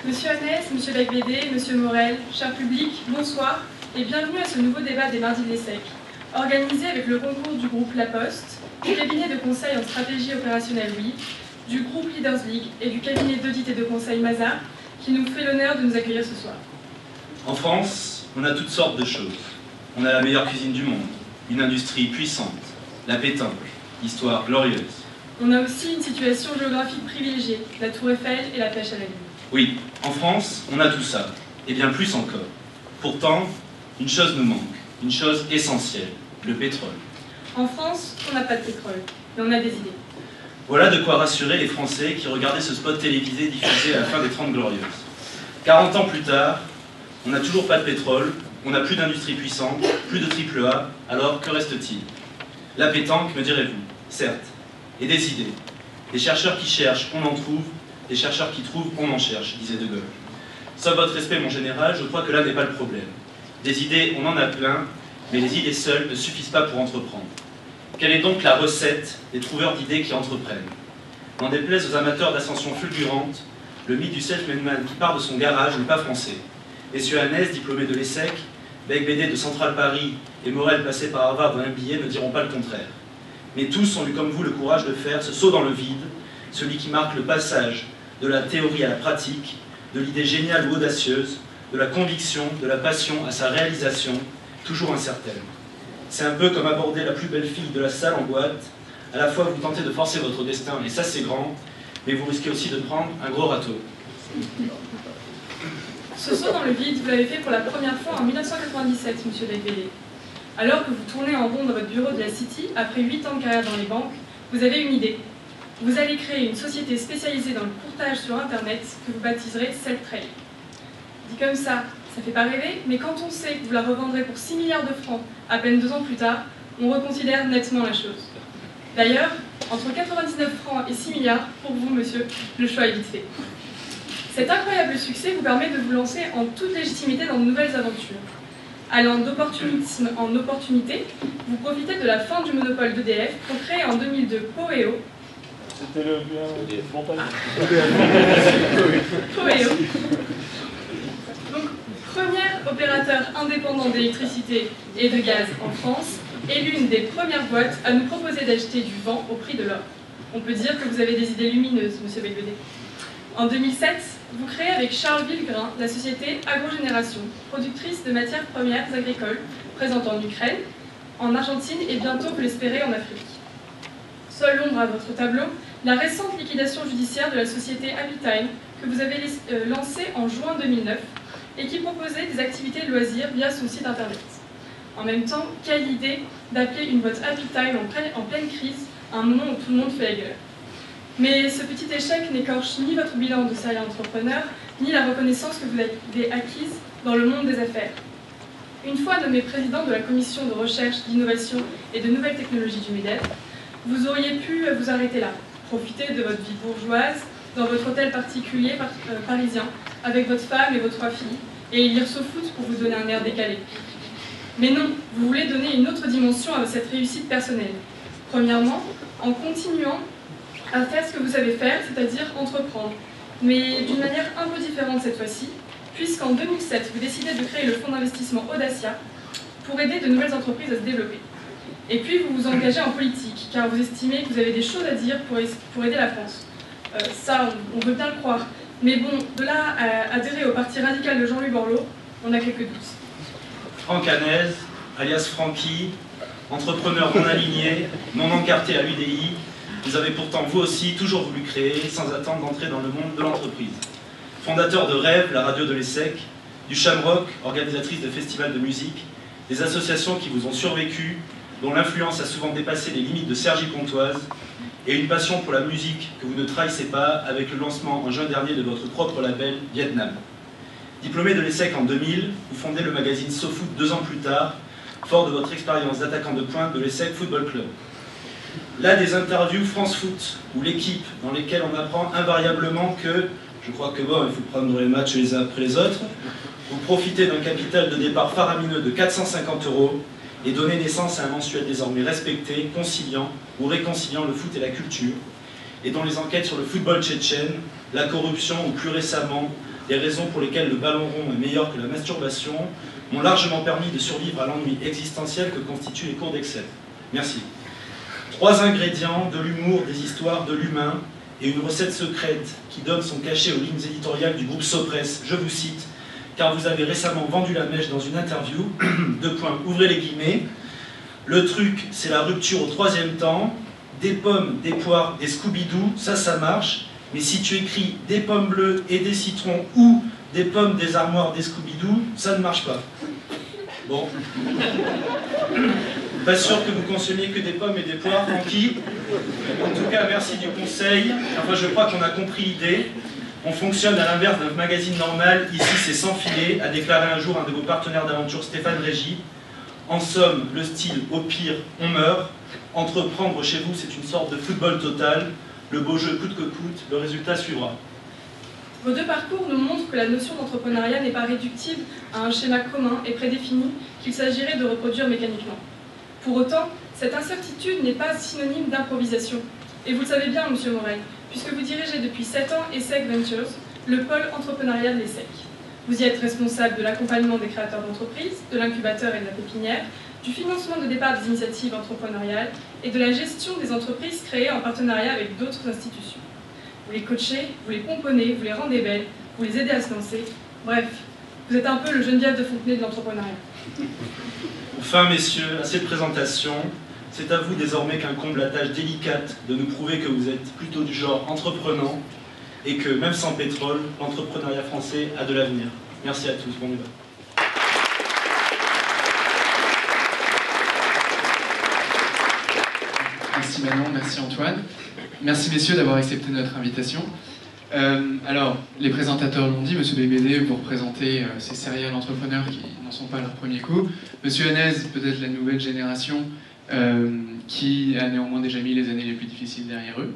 Monsieur Annès, Monsieur Becbédé, Monsieur Morel, cher public, bonsoir et bienvenue à ce nouveau débat des Mardis de l'ESSEC, organisé avec le concours du groupe La Poste, du cabinet de conseil en stratégie opérationnelle WIP, du groupe Leaders League et du cabinet d'audit et de conseil Mazars, qui nous fait l'honneur de nous accueillir ce soir. En France, on a toutes sortes de choses. On a la meilleure cuisine du monde, une industrie puissante, la pétanque, histoire glorieuse. On a aussi une situation géographique privilégiée, la Tour Eiffel et la pêche à la ligne. Oui, en France, on a tout ça, et bien plus encore. Pourtant, une chose nous manque, une chose essentielle, le pétrole. En France, on n'a pas de pétrole, mais on a des idées. Voilà de quoi rassurer les Français qui regardaient ce spot télévisé diffusé à la fin des 30 Glorieuses. 40 ans plus tard, on n'a toujours pas de pétrole, on n'a plus d'industrie puissante, plus de AAA, alors que reste-t-il? La pétanque, me direz-vous, certes, et des idées. Les chercheurs qui cherchent, on en trouve, les chercheurs qui trouvent, on en cherche, disait De Gaulle. Sauf votre respect, mon général, je crois que là n'est pas le problème. Des idées, on en a plein, mais les idées seules ne suffisent pas pour entreprendre. Quelle est donc la recette des trouveurs d'idées qui entreprennent? N'en déplaise aux amateurs d'ascension fulgurante, le mythe du self-made man qui part de son garage n'est pas français. Messieurs Annès, diplômés de l'ESSEC, Becbédé de Central Paris et Morel passé par Harvard d'un MBA ne diront pas le contraire. Mais tous ont eu comme vous le courage de faire ce saut dans le vide, celui qui marque le passage de la théorie à la pratique, de l'idée géniale ou audacieuse, de la conviction, de la passion à sa réalisation, toujours incertaine. C'est un peu comme aborder la plus belle fille de la salle en boîte. À la fois, vous tentez de forcer votre destin, et ça c'est grand, mais vous risquez aussi de prendre un gros râteau. Ce saut dans le vide, vous l'avez fait pour la première fois en 1997, Monsieur Becbédé. Alors que vous tournez en rond dans votre bureau de la City, après 8 ans de carrière dans les banques, vous avez une idée. Vous allez créer une société spécialisée dans le courtage sur Internet que vous baptiserez Self-Trade. Dit comme ça fait pas rêver, mais quand on sait que vous la revendrez pour 6 milliards de francs à peine 2 ans plus tard, on reconsidère nettement la chose. D'ailleurs, entre 99 francs et 6 milliards, pour vous, monsieur, le choix est vite fait. Cet incroyable succès vous permet de vous lancer en toute légitimité dans de nouvelles aventures. Allant d'opportunisme en opportunité, vous profitez de la fin du monopole d'EDF pour créer en 2002 Poweo. C'était le bien montagne. Poweo. Donc, premier opérateur indépendant d'électricité et de gaz en France, et l'une des premières boîtes à nous proposer d'acheter du vent au prix de l'or. On peut dire que vous avez des idées lumineuses, monsieur Becbédé. En 2007, vous créez avec Charles Villegrain la société Agrogénération, productrice de matières premières agricoles, présente en Ukraine, en Argentine et bientôt, vous l'espérez, en Afrique. Seule l'ombre à votre tableau, la récente liquidation judiciaire de la société Happytime que vous avez lancée en juin 2009 et qui proposait des activités de loisirs via son site internet. En même temps, quelle idée d'appeler une boîte Happytime en pleine crise à un moment où tout le monde fait la gueule. Mais ce petit échec n'écorche ni votre bilan de sérieux entrepreneur, ni la reconnaissance que vous avez acquise dans le monde des affaires. Une fois nommé président de la commission de recherche, d'innovation et de nouvelles technologies du MEDEF, vous auriez pu vous arrêter là, profiter de votre vie bourgeoise, dans votre hôtel particulier parisien, avec votre femme et vos 3 filles, et lire SoFoot pour vous donner un air décalé. Mais non, vous voulez donner une autre dimension à cette réussite personnelle. Premièrement, en continuant à faire ce que vous savez faire, c'est-à-dire entreprendre, mais d'une manière un peu différente cette fois-ci, puisqu'en 2007, vous décidez de créer le fonds d'investissement Audacia pour aider de nouvelles entreprises à se développer. Et puis vous vous engagez en politique, car vous estimez que vous avez des choses à dire pour aider la France. Ça, on veut bien le croire. Mais bon, de là à adhérer au parti radical de Jean-Louis Borloo, on a quelques doutes. Franck Annès, alias Francky, entrepreneur non aligné, non encarté à l'UDI, vous avez pourtant vous aussi toujours voulu créer, sans attendre d'entrer dans le monde de l'entreprise. Fondateur de Rêve, la radio de l'ESSEC, du Shamrock, organisatrice de festivals de musique, des associations qui vous ont survécu, dont l'influence a souvent dépassé les limites de Cergy-Pontoise, et une passion pour la musique que vous ne trahissez pas avec le lancement en juin dernier de votre propre label Vietnam. Diplômé de l'ESSEC en 2000, vous fondez le magazine SoFoot 2 ans plus tard, fort de votre expérience d'attaquant de pointe de l'ESSEC Football Club. Là, des interviews France Foot, ou l'équipe, dans lesquelles on apprend invariablement que, je crois que bon, il faut prendre les matchs les uns après les autres, vous profitez d'un capital de départ faramineux de 450 € et donnez naissance à un mensuel désormais respecté, conciliant ou réconciliant le foot et la culture, et dont les enquêtes sur le football tchétchène, la corruption ou plus récemment les raisons pour lesquelles le ballon rond est meilleur que la masturbation m'ont largement permis de survivre à l'ennui existentiel que constituent les cours d'Excel. Merci. 3 ingrédients, de l'humour, des histoires, de l'humain, et une recette secrète qui donne son cachet aux lignes éditoriales du groupe Sopress. Je vous cite, car vous avez récemment vendu la mèche dans une interview, ouvrez les guillemets, le truc c'est la rupture au 3e temps, des pommes, des poires, des Scooby-Doo, ça marche, mais si tu écris des pommes bleues et des citrons ou des pommes, des armoires, des Scooby-Doo, ça ne marche pas. Bon. Pas sûr que vous consommiez que des pommes et des poires, Francky. En tout cas, merci du conseil. Enfin, je crois qu'on a compris l'idée. On fonctionne à l'inverse d'un magazine normal. Ici, c'est sans filet, a déclaré un jour un de vos partenaires d'aventure, Stéphane Régis. En somme, le style, au pire, on meurt. Entreprendre chez vous, c'est une sorte de football total. Le beau jeu coûte que coûte, le résultat suivra. Vos 2 parcours nous montrent que la notion d'entrepreneuriat n'est pas réductible à un schéma commun et prédéfini qu'il s'agirait de reproduire mécaniquement. Pour autant, cette incertitude n'est pas synonyme d'improvisation. Et vous le savez bien, Monsieur Morel, puisque vous dirigez depuis 7 ans ESSEC Ventures, le pôle entrepreneurial de l'ESSEC. Vous y êtes responsable de l'accompagnement des créateurs d'entreprises, de l'incubateur et de la pépinière, du financement de départ des initiatives entrepreneuriales et de la gestion des entreprises créées en partenariat avec d'autres institutions. Vous les coachez, vous les pomponnez, vous les rendez belles, vous les aidez à se lancer. Bref, vous êtes un peu le Geneviève de Fontenay de l'entrepreneuriat. Enfin, messieurs, assez de présentation. C'est à vous désormais qu'incombe la tâche délicate de nous prouver que vous êtes plutôt du genre entreprenant et que, même sans pétrole, l'entrepreneuriat français a de l'avenir. Merci à tous, bon débat. Merci Manon, merci Antoine. Merci messieurs d'avoir accepté notre invitation. Alors, les présentateurs l'ont dit, Monsieur BBD, vous représentez ces serial entrepreneurs qui n'en sont pas à leur premier coup. Monsieur Hanez, peut-être la nouvelle génération qui a néanmoins déjà mis les années les plus difficiles derrière eux.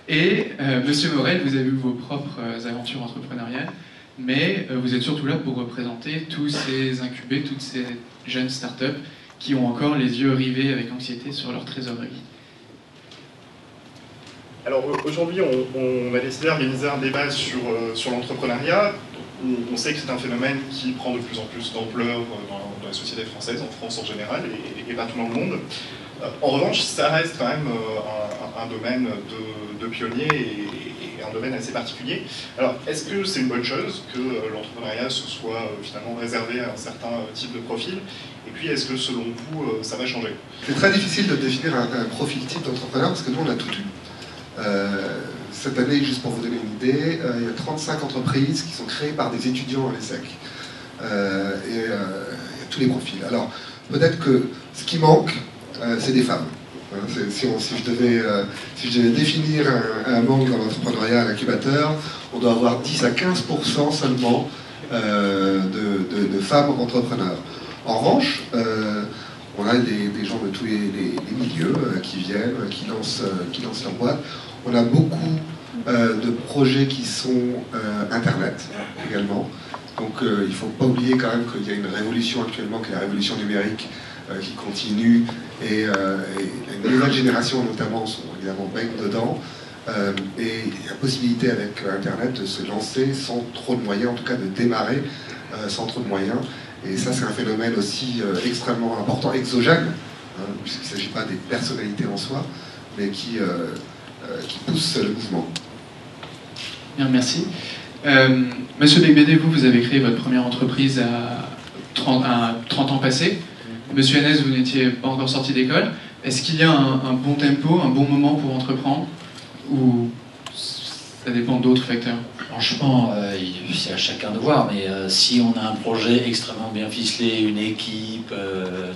Et Monsieur Morel, vous avez eu vos propres aventures entrepreneuriales, mais vous êtes surtout là pour représenter tous ces incubés, toutes ces jeunes startups qui ont encore les yeux rivés avec anxiété sur leur trésorerie. Alors aujourd'hui, on a décidé d'organiser un débat sur l'entrepreneuriat. On sait que c'est un phénomène qui prend de plus en plus d'ampleur dans la société française, en France en général, et partout dans le monde. En revanche, ça reste quand même un domaine de pionniers et un domaine assez particulier. Alors, est-ce que c'est une bonne chose que l'entrepreneuriat se soit finalement réservé à un certain type de profil? Et puis, est-ce que selon vous, ça va changer? C'est très difficile de définir un profil type d'entrepreneur parce que nous, on a tout eu. Cette année, juste pour vous donner une idée, il y a 35 entreprises qui sont créées par des étudiants à l'ESSEC. Il y a tous les profils. Alors, peut-être que ce qui manque, c'est des femmes. Si je devais définir un manque dans l'entrepreneuriat à l'incubateur, on doit avoir 10 à 15% seulement de femmes entrepreneurs. En revanche, on a des gens de tous les milieux qui viennent, qui lancent leur boîte. On a beaucoup de projets qui sont Internet également. Donc il ne faut pas oublier quand même qu'il y a une révolution actuellement, qui est la révolution numérique, qui continue. Et les nouvelles générations notamment sont évidemment baignent dedans. Et il y a possibilité avec Internet de se lancer sans trop de moyens, en tout cas de démarrer sans trop de moyens. Et ça, c'est un phénomène aussi extrêmement important, exogène, puisqu'il ne s'agit pas des personnalités en soi, mais qui pousse le mouvement. Bien, merci. Monsieur BBD, vous avez créé votre première entreprise à 30 ans passés. Monsieur Hanez, vous n'étiez pas encore sorti d'école. Est-ce qu'il y a un bon tempo, un bon moment pour entreprendre, ou ça dépend d'autres facteurs? Franchement, c'est à chacun de voir, mais si on a un projet extrêmement bien ficelé, une équipe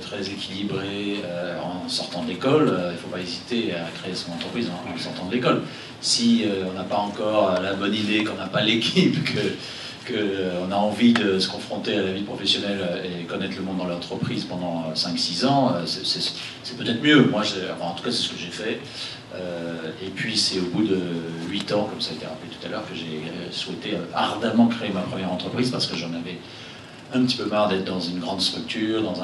très équilibrée en sortant de l'école, il ne faut pas hésiter à créer son entreprise en sortant de l'école. Si on n'a pas encore la bonne idée, qu'on n'a pas l'équipe, qu'on a envie de se confronter à la vie professionnelle et connaître le monde dans l'entreprise pendant 5-6 ans, c'est peut-être mieux. Moi, en tout cas, c'est ce que j'ai fait. Et puis c'est au bout de 8 ans, comme ça a été rappelé tout à l'heure, que j'ai souhaité ardemment créer ma première entreprise parce que j'en avais un petit peu marre d'être dans une grande structure, en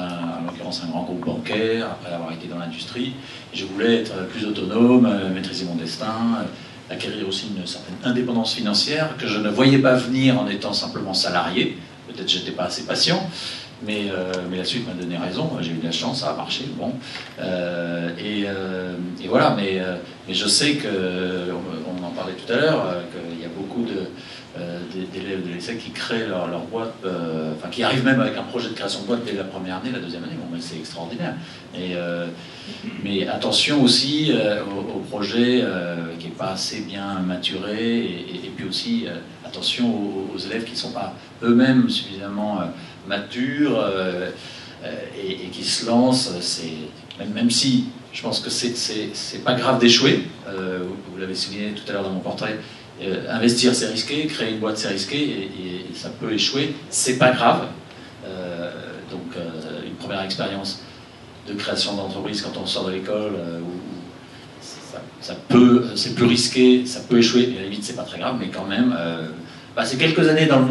l'occurrence un grand groupe bancaire, après avoir été dans l'industrie. Je voulais être plus autonome, maîtriser mon destin, d'acquérir aussi une certaine indépendance financière que je ne voyais pas venir en étant simplement salarié. Peut-être que je n'étais pas assez patient, mais la suite m'a donné raison. J'ai eu de la chance, ça a marché. Bon. Et voilà, mais je sais on en parlait tout à l'heure, qu'il y a beaucoup d'élèves de l'ESSEC qui créent leur boîte, enfin qui arrivent même avec un projet de création de boîte dès la première année, la deuxième année. Bon, c'est extraordinaire. Mais attention aussi au projet qui n'est pas assez bien maturé, et puis aussi attention aux élèves qui ne sont pas eux-mêmes suffisamment matures et qui se lancent. Même si je pense que c'est pas grave d'échouer, vous l'avez souligné tout à l'heure dans mon portrait, investir c'est risqué, créer une boîte c'est risqué, et ça peut échouer, c'est pas grave. Donc une première expérience de création d'entreprise quand on sort de l'école, c'est plus risqué, ça peut échouer, mais à la limite c'est pas très grave, mais quand même, passer quelques années dans le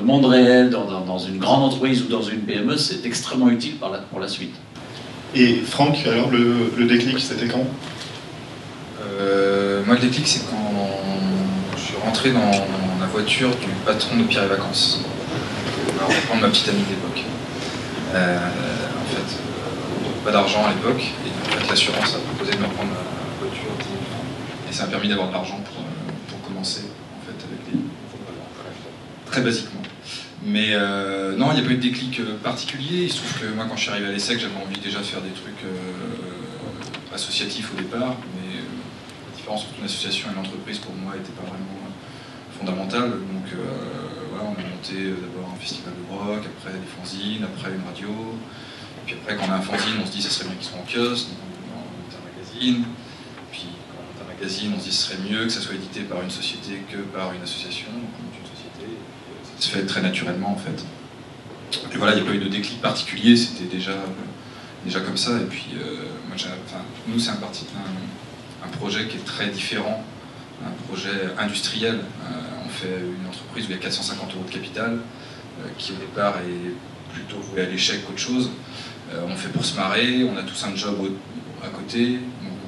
monde réel, dans une grande entreprise ou dans une PME, c'est extrêmement utile pour la suite. Et Franck, alors le déclic, c'était quand? Moi, le déclic, c'est quand je suis rentré dans la voiture du patron de Pierre et Vacances. On va reprendre ma petite amie d'époque. En fait, pas d'argent à l'époque, et en fait, l'assurance a proposé de me prendre ma voiture 10 000 francs. Et ça m'a permis d'avoir de l'argent pour commencer, en fait, avec les... Très basiquement. Mais non, il n'y a pas eu de déclic particulier. Il se trouve que moi, quand je suis arrivé à l'ESSEC, j'avais envie déjà de faire des trucs associatifs au départ, mais la différence entre une association et une entreprise, pour moi, n'était pas vraiment fondamentale. Donc voilà, on a monté d'abord un festival de rock, après des fanzines, après une radio. Et puis après, quand on a un fanzine, on se dit que ça serait bien qu'ils soient en kiosque, donc on monte un magazine. Puis quand on monte un magazine, on se dit que ce serait mieux que ça soit édité par une société que par une association. Donc on monte une société. Ça se fait très naturellement en fait. Et voilà, il n'y a pas eu de déclic particulier, c'était déjà comme ça. Et puis, moi, nous, c'est un projet qui est très différent, un projet industriel. On fait une entreprise où il y a 450 € de capital, qui au départ est plutôt voué à l'échec qu'autre chose. On fait pour se marrer, on a tous un job à côté, donc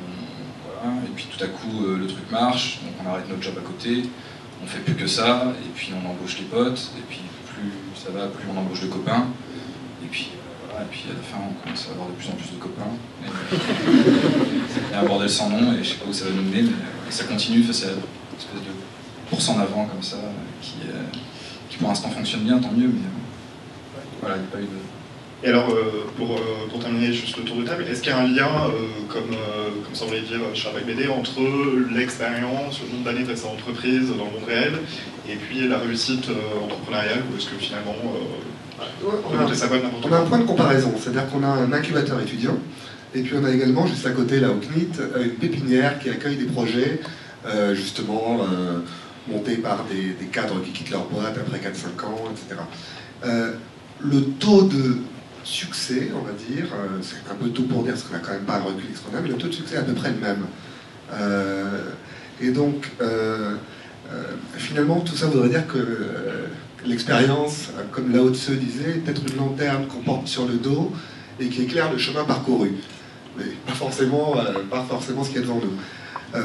voilà. Et puis tout à coup, le truc marche, donc on arrête notre job à côté. On fait plus que ça, et puis on embauche les potes, et puis plus ça va, plus on embauche de copains, et puis voilà, et puis à la fin on commence à avoir de plus en plus de copains. Et un bordel sans nom, et je sais pas où ça va nous mener, mais ça continue, c'est une espèce de course en avant comme ça, qui pour l'instant fonctionne bien, tant mieux, mais voilà, il n'y a pas eu de... Et alors, pour terminer juste le tour de table, est-ce qu'il y a un lien, comme semblait dire Charles BD, entre l'expérience, le nombre d'années passées en entreprise dans le monde réel, et puis la réussite entrepreneuriale, ou est-ce que finalement, on a un point de comparaison, c'est-à-dire qu'on a un incubateur étudiant, et puis on a également, juste à côté, là au CNIT, une pépinière qui accueille des projets, justement, montés par des cadres qui quittent leur boîte après 4-5 ans, etc. Le taux de succès, on va dire, c'est un peu tôt pour dire parce qu'on n'a quand même pas un recul extraordinaire, mais le taux de succès est à peu près le même. Et donc, finalement, tout ça voudrait dire que l'expérience, comme Lao Tse disait, est peut-être une lanterne qu'on porte sur le dos et qui éclaire le chemin parcouru. Mais pas forcément ce qu'il y a devant nous.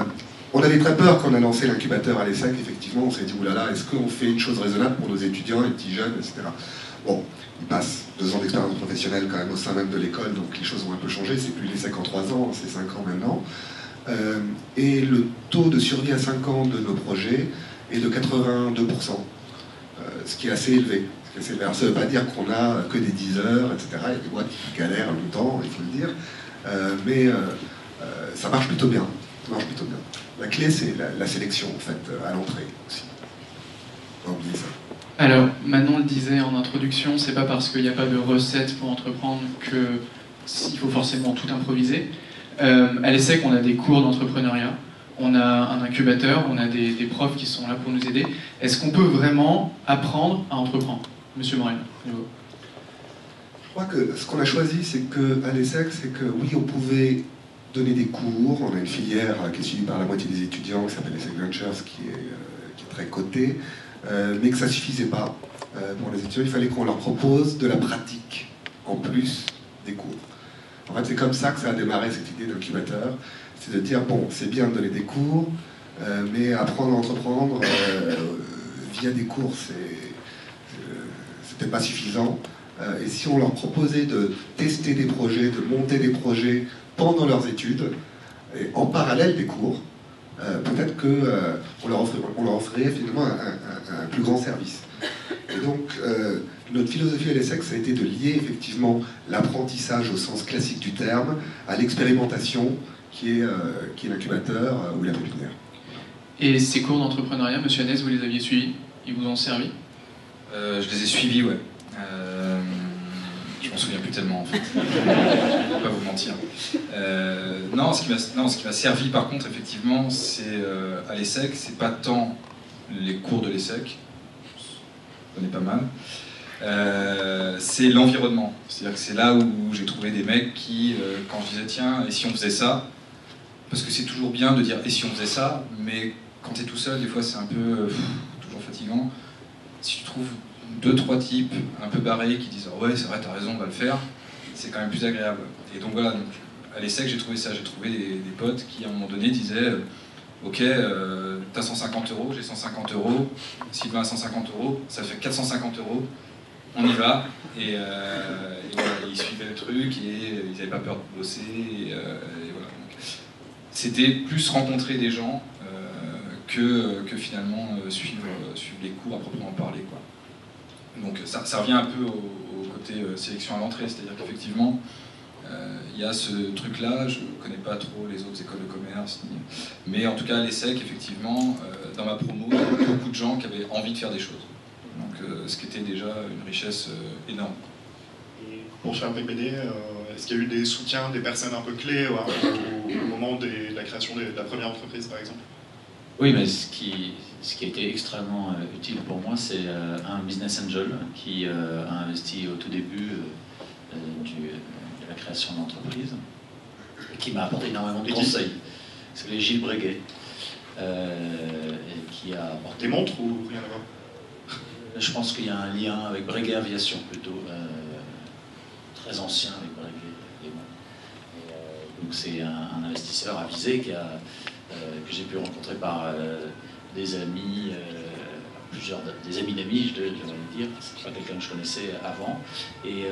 On avait très peur quand on a lancé l'incubateur à l'ESSEC, effectivement, on s'est dit, oulala, est-ce qu'on fait une chose raisonnable pour nos étudiants, les petits jeunes, etc. Bon, ils passent 2 ans d'expérience professionnelle quand même au sein même de l'école, donc les choses ont un peu changé, c'est plus l'ESSEC en 3 ans, c'est 5 ans maintenant. Et le taux de survie à 5 ans de nos projets est de 82%, ce qui est assez élevé. Alors, ça ne veut pas dire qu'on a que des 10 heures, etc. Il y a des boîtes qui galèrent longtemps, il faut le dire, mais ça marche plutôt bien. La clé, c'est la sélection, en fait, à l'entrée aussi. Pas oublier ça. Alors, Manon le disait en introduction, c'est pas parce qu'il n'y a pas de recette pour entreprendre qu'il faut forcément tout improviser. À l'ESSEC, on a des cours d'entrepreneuriat, on a un incubateur, on a des profs qui sont là pour nous aider. Est-ce qu'on peut vraiment apprendre à entreprendre? Monsieur Morel. Je crois que ce qu'on a choisi, c'est qu'à l'ESSEC, c'est que oui, on pouvait donner des cours, on a une filière qui est suivie par la moitié des étudiants, qui s'appelle l'ESSEC Ventures, qui est très cotée, mais que ça ne suffisait pas pour les étudiants, il fallait qu'on leur propose de la pratique, en plus des cours. En fait, c'est comme ça que ça a démarré cette idée d'incubateur, c'est de dire, bon, c'est bien de donner des cours, mais apprendre à entreprendre via des cours, c'était pas suffisant. Et si on leur proposait de tester des projets, de monter des projets pendant leurs études, et en parallèle des cours, peut-être qu'on leur offrirait finalement un plus grand service. Et donc, notre philosophie à l'ESSEC, ça a été de lier effectivement l'apprentissage au sens classique du terme à l'expérimentation qui est l'incubateur ou la pépinière. Et ces cours d'entrepreneuriat, monsieur Hanès, vous les aviez suivis? Ils vous ont servi? Je les ai suivis, ouais. Je m'en souviens plus tellement en fait. Je ne vais pas vous mentir. Non, ce qui m'a servi par contre, effectivement, c'est à l'ESSEC, c'est pas tant les cours de l'ESSEC, je connais pas mal, c'est l'environnement. C'est-à-dire que c'est là où j'ai trouvé des mecs qui, quand je disais tiens, et si on faisait ça, parce que c'est toujours bien de dire et si on faisait ça, mais quand tu es tout seul, des fois c'est un peu toujours fatigant. Si tu trouves 2-3 types un peu barrés qui disent ouais c'est vrai t'as raison on va le faire, c'est quand même plus agréable. Et donc voilà, donc, à l'ESSEC j'ai trouvé ça, j'ai trouvé des potes qui à un moment donné disaient ok t'as 150 €, j'ai 150 €, Sylvain a 150 €, ça fait 450 €, on y va, et voilà, ils suivaient le truc et ils n'avaient pas peur de bosser et voilà. Donc, c'était plus rencontrer des gens que finalement suivre les cours à proprement parler, quoi. Donc ça revient un peu au côté sélection à l'entrée, c'est-à-dire qu'effectivement, il y a ce truc-là, je ne connais pas trop les autres écoles de commerce, mais en tout cas à l'ESSEC, effectivement, dans ma promo, il y avait beaucoup de gens qui avaient envie de faire des choses. Donc ce qui était déjà une richesse énorme. Et pour faire PPD, est-ce qu'il y a eu des soutiens, des personnes un peu clés au moment de la création de la première entreprise, par exemple? Oui, mais ce qui a été extrêmement utile pour moi, c'est un business angel qui a investi au tout début de la création de l'entreprise et qui m'a apporté énormément de conseils. C'est Gilles Breguet. Qui a apporté... Des montres ou rien à voir? Je pense qu'il y a un lien avec Breguet Aviation plutôt, très ancien avec Breguet des montres. Donc c'est un investisseur avisé que j'ai pu rencontrer par des amis, des amis d'amis, je devrais dire. C'est pas quelqu'un que je connaissais avant. Et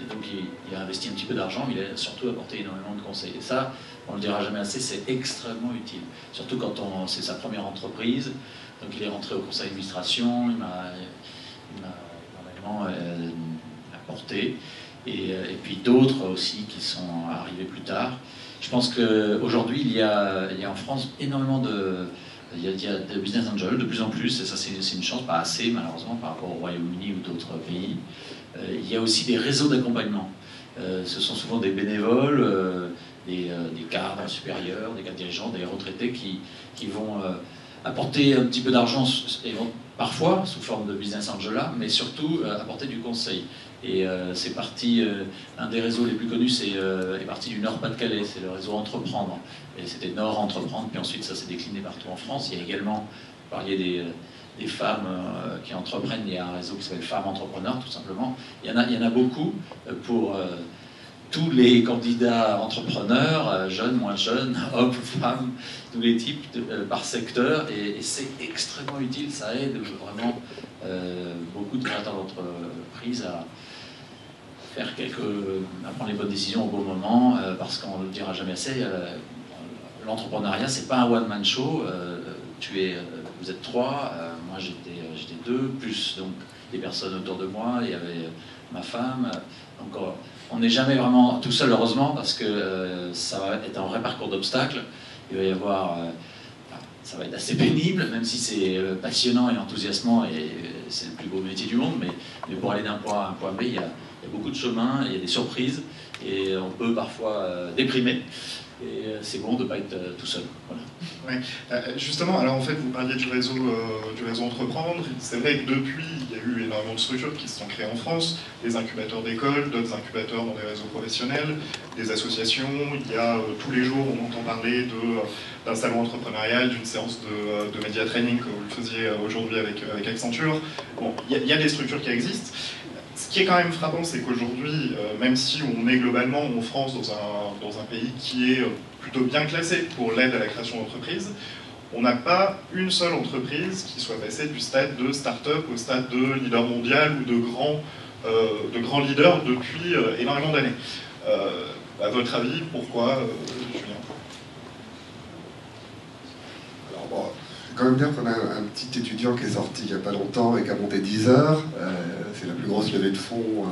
donc il a investi un petit peu d'argent, mais il a surtout apporté énormément de conseils. Et ça, on le dira jamais assez, c'est extrêmement utile. Surtout quand c'est sa première entreprise. Donc il est rentré au conseil d'administration, il m'a vraiment apporté. Et puis d'autres aussi qui sont arrivés plus tard. Je pense qu'aujourd'hui, il y a en France énormément de business angels, de plus en plus, et ça c'est une chance, pas assez malheureusement par rapport au Royaume-Uni ou d'autres pays. Il y a aussi des réseaux d'accompagnement. Ce sont souvent des bénévoles, des cadres supérieurs, des cadres dirigeants, des retraités qui vont apporter un petit peu d'argent, parfois sous forme de business angela, mais surtout apporter du conseil. Et c'est parti, un des réseaux les plus connus est parti du Nord-Pas-de-Calais, c'est le réseau Entreprendre. Et c'était Nord Entreprendre, puis ensuite ça s'est décliné partout en France. Il y a également, vous parliez des femmes qui entreprennent, il y a un réseau qui s'appelle Femmes Entrepreneurs, tout simplement. Il y en a beaucoup pour tous les candidats entrepreneurs, jeunes, moins jeunes, hommes, femmes, tous les types, par secteur, et c'est extrêmement utile, ça aide vraiment beaucoup de créateurs d'entreprises à prendre les bonnes décisions au bon moment, parce qu'on ne le dira jamais assez, l'entrepreneuriat c'est pas un one-man show, vous êtes 3, moi j'étais 2, plus donc des personnes autour de moi, il y avait ma femme, donc on n'est jamais vraiment tout seul heureusement, parce que ça va être un vrai parcours d'obstacles, il va y avoir... ça va être assez pénible, même si c'est passionnant et enthousiasmant, et c'est le plus beau métier du monde, mais pour aller d'un point A à un point B, il y a beaucoup de chemins, il y a des surprises, et on peut parfois déprimer, et c'est bon de ne pas être tout seul. Voilà. Ouais. Justement, alors en fait, vous parliez du réseau Entreprendre. C'est vrai que depuis, il y a eu énormément de structures qui se sont créées en France, des incubateurs d'écoles, d'autres incubateurs dans des réseaux professionnels, des associations. Il y a tous les jours, on entend parler d'un salon entrepreneurial, d'une séance de media training que vous le faisiez aujourd'hui avec Accenture. Bon, il y a des structures qui existent. Ce qui est quand même frappant, c'est qu'aujourd'hui, même si on est globalement en France dans un pays qui est plutôt bien classé pour l'aide à la création d'entreprises, on n'a pas une seule entreprise qui soit passée du stade de start-up au stade de leader mondial ou de grand leader depuis énormément d'années. À votre avis, pourquoi, Julien? Alors bon, je vais quand même dire qu'on a un petit étudiant qui est sorti il n'y a pas longtemps et qui a monté 10 heures. C'est la plus grosse levée de fonds,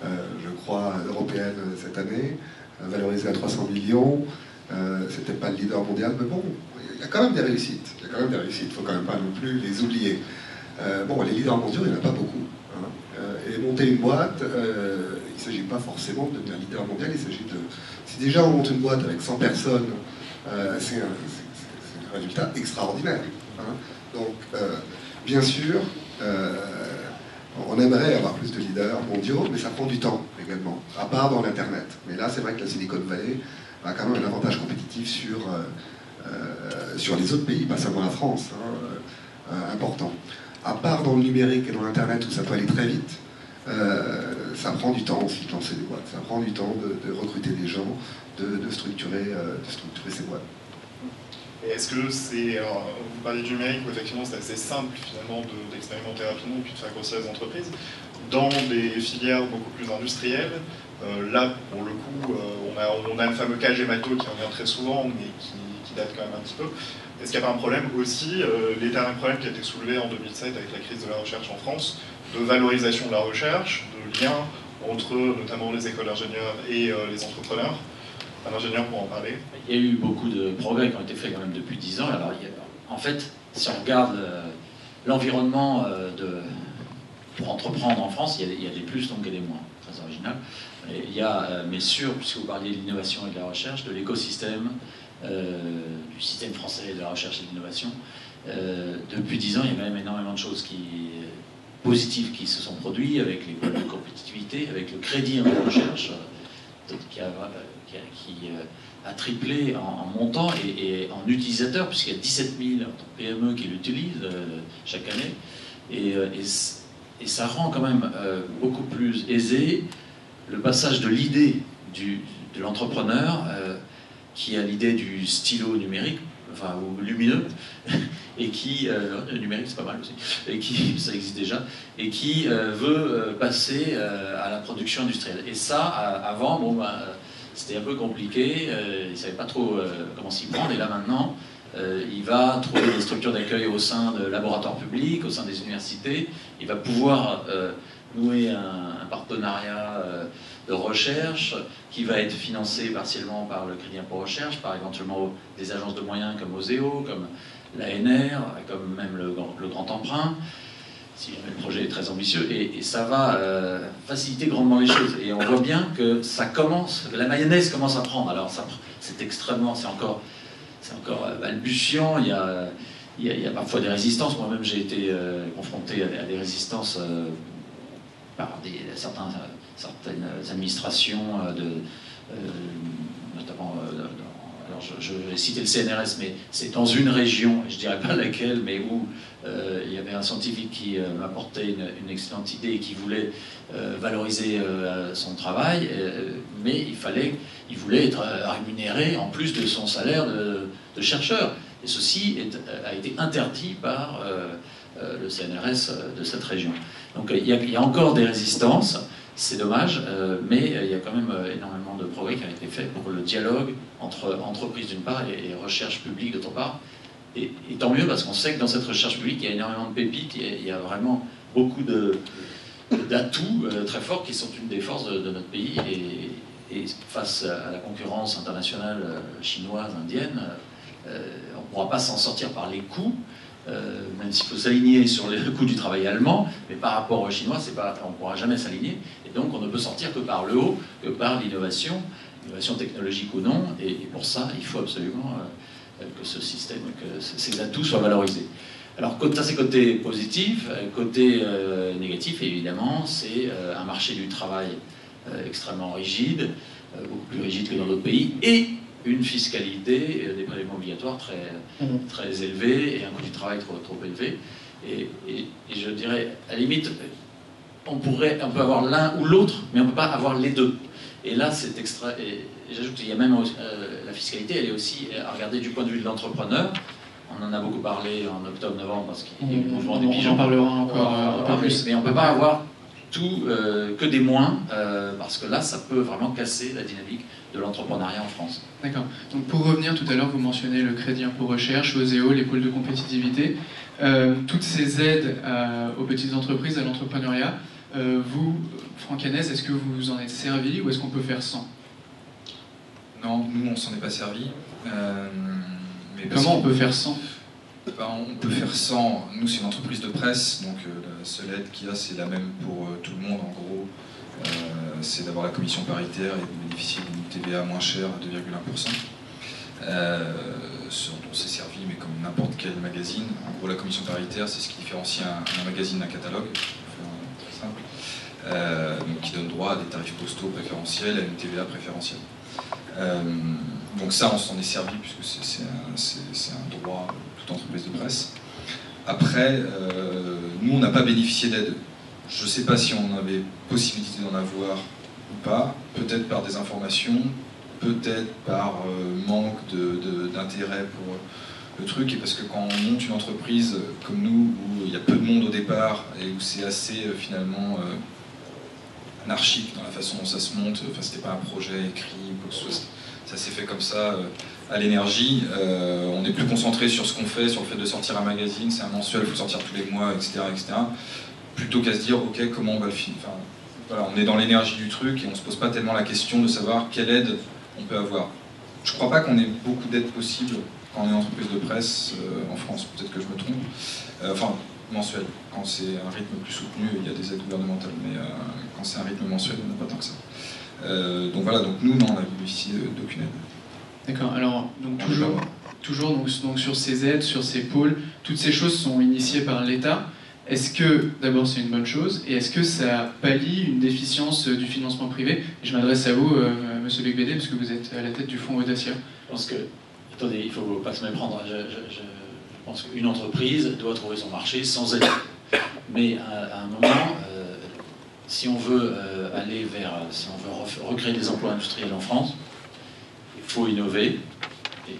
je crois, européenne cette année, valorisée à 300 millions. C'était pas le leader mondial, mais bon, il y a quand même des réussites. Il y a quand même des réussites, il ne faut quand même pas non plus les oublier. Bon, les leaders mondiaux, il n'y en a pas beaucoup. Et monter une boîte, il ne s'agit pas forcément de devenir leader mondial, il s'agit de... Si déjà on monte une boîte avec 100 personnes, c'est un résultat extraordinaire. Donc, bien sûr, on aimerait avoir plus de leaders mondiaux, mais ça prend du temps également, à part dans l'Internet. Mais là, c'est vrai que la Silicon Valley a quand même un avantage compétitif sur les autres pays, pas seulement la France, important. À part dans le numérique et dans l'Internet où ça peut aller très vite, ça prend du temps aussi de lancer des boîtes. Ça prend du temps de recruter des gens, de structurer ces boîtes. Et est-ce que c'est... vous parlez du numérique où effectivement c'est assez simple finalement d'expérimenter rapidement et puis de faire grossir les entreprises. Dans des filières beaucoup plus industrielles, là pour le coup, on a le fameux cas Gemato qui revient très souvent mais qui date quand même un petit peu. Est-ce qu'il n'y a pas un problème aussi, l'éternel problème qui a été soulevé en 2007 avec la crise de la recherche en France, de valorisation de la recherche, de lien entre notamment les écoles d'ingénieurs et les entrepreneurs? Un ingénieur pour en parler. Il y a eu beaucoup de progrès qui ont été faits quand même depuis 10 ans. Alors, en fait, si on regarde l'environnement pour entreprendre en France, il y a des plus donc et des moins, très original. Et il y a, mais sûr, puisque vous parliez de l'innovation et de la recherche, de l'écosystème, du système français de la recherche et de l'innovation. Depuis 10 ans, il y a quand même énormément de choses positives qui se sont produites avec les pôles de compétitivité, avec le crédit en recherche, qui a triplé en montant et en utilisateurs, puisqu'il y a 17 000 PME qui l'utilisent chaque année. Et ça rend quand même beaucoup plus aisé le passage de l'idée de l'entrepreneur qui a l'idée du stylo numérique, enfin, ou lumineux, et qui, numérique c'est pas mal aussi, et qui, ça existe déjà, et qui veut passer à la production industrielle. Et ça, avant, bon, c'était un peu compliqué, il ne savait pas trop comment s'y prendre, et là maintenant, il va trouver des structures d'accueil au sein de laboratoires publics, au sein des universités, il va pouvoir nouer un partenariat de recherche qui va être financé partiellement par le Crédit Impôt Recherche, par éventuellement des agences de moyens comme OSEO, comme l'ANR, comme même le Grand Emprunt, si jamais le projet est très ambitieux, et ça va faciliter grandement les choses. Et on voit bien que ça commence, la mayonnaise commence à prendre. Alors c'est extrêmement, c'est encore balbutiant, il y a parfois des résistances. Moi-même j'ai été confronté à des résistances par certaines administrations, notamment, alors je vais citer le CNRS, mais c'est dans une région, je ne dirais pas laquelle, mais où il y avait un scientifique qui m'apportait une excellente idée et qui voulait valoriser son travail, mais il voulait être rémunéré en plus de son salaire de chercheur. Et ceci a été interdit par le CNRS de cette région. Donc il y a encore des résistances, c'est dommage, mais il y a quand même énormément de progrès qui ont été faits pour le dialogue entre entreprises d'une part et recherche publique d'autre part. Et tant mieux, parce qu'on sait que dans cette recherche publique, il y a énormément de pépites, il y a vraiment beaucoup d'atouts très forts qui sont une des forces de notre pays. Et face à la concurrence internationale chinoise, indienne, on ne pourra pas s'en sortir par les coûts, même s'il faut s'aligner sur le coût du travail allemand, mais par rapport aux Chinois, on ne pourra jamais s'aligner. Et donc on ne peut sortir que par le haut, que par l'innovation technologique ou non. Et pour ça, il faut absolument que ce système, que ces atouts soient valorisés. Alors ça c'est côté positif, côté négatif évidemment, c'est un marché du travail extrêmement rigide, beaucoup plus rigide que dans d'autres pays, et une fiscalité, des prélèvements obligatoires très élevés et un coût du travail trop élevé. Et je dirais, à la limite, on peut avoir l'un ou l'autre, mais on ne peut pas avoir les deux. Et là, c'est extra. Et j'ajoute qu'il y a même la fiscalité, elle est aussi à regarder du point de vue de l'entrepreneur. On on en a beaucoup parlé en octobre-novembre parce qu'il y a eu le mouvement des On pigeons. en parlera encore un peu plus. Mais on ne peut pas avoir tout que des moins, parce que là, ça peut vraiment casser la dynamique de l'entrepreneuriat en France. D'accord. Donc pour revenir, tout à l'heure, vous mentionnez le crédit impôt recherche, OSEO, les pôles de compétitivité. Toutes ces aides aux petites entreprises, à l'entrepreneuriat, vous, Franck Hanez, est-ce que vous vous en êtes servi ou est-ce qu'on peut faire sans? Non, nous on s'en est pas servi. Mais Comment on peut faire sans? On peut faire sans. Nous c'est une entreprise de presse, donc la seule aide qu'il y a c'est la même pour tout le monde en gros. C'est d'avoir la commission paritaire et de bénéficier d'une TVA moins chère à 2,1%. Ce dont on s'est servi, mais comme n'importe quel magazine. En gros, la commission paritaire, c'est ce qui différencie un magazine d'un catalogue, très simple, donc qui donne droit à des tarifs postaux préférentiels, à une TVA préférentielle. Donc ça, on s'en est servi, puisque c'est un droit de toute entreprise de presse. Après, nous, on n'a pas bénéficié d'aide. Je ne sais pas si on avait possibilité d'en avoir ou pas, peut-être par des informations, peut-être par manque d'intérêt pour le truc, et parce que quand on monte une entreprise comme nous, où il y a peu de monde au départ, et où c'est assez finalement anarchique dans la façon dont ça se monte, enfin c'était pas un projet écrit ou quoi que ce soit, ça s'est fait comme ça à l'énergie, on est plus concentré sur ce qu'on fait, sur le fait de sortir un magazine, c'est un mensuel, il faut le sortir tous les mois, etc. Plutôt qu'à se dire, ok, comment on va le filmer. Enfin, voilà, on est dans l'énergie du truc et on se pose pas tellement la question de savoir quelle aide on peut avoir. Je crois pas qu'on ait beaucoup d'aides possibles quand on est entreprise de presse en France, peut-être que je me trompe. Enfin, mensuel. Quand c'est un rythme plus soutenu, il y a des aides gouvernementales, mais quand c'est un rythme mensuel, on n'a pas tant que ça. Donc voilà, donc nous, non, on n'a bénéficié d'aucune aide. D'accord, alors donc toujours donc sur ces aides, sur ces pôles, toutes ces choses sont initiées par l'État. Est-ce que, d'abord, c'est une bonne chose, et est-ce que ça pallie une déficience du financement privé? Je m'adresse à vous, Monsieur Becbédé, parce que vous êtes à la tête du fonds Audacia. Je pense que, attendez, il ne faut pas se méprendre. Je pense qu'une entreprise doit trouver son marché sans aide. Mais à un moment, si on veut aller vers, si on veut recréer des emplois industriels en France, il faut innover.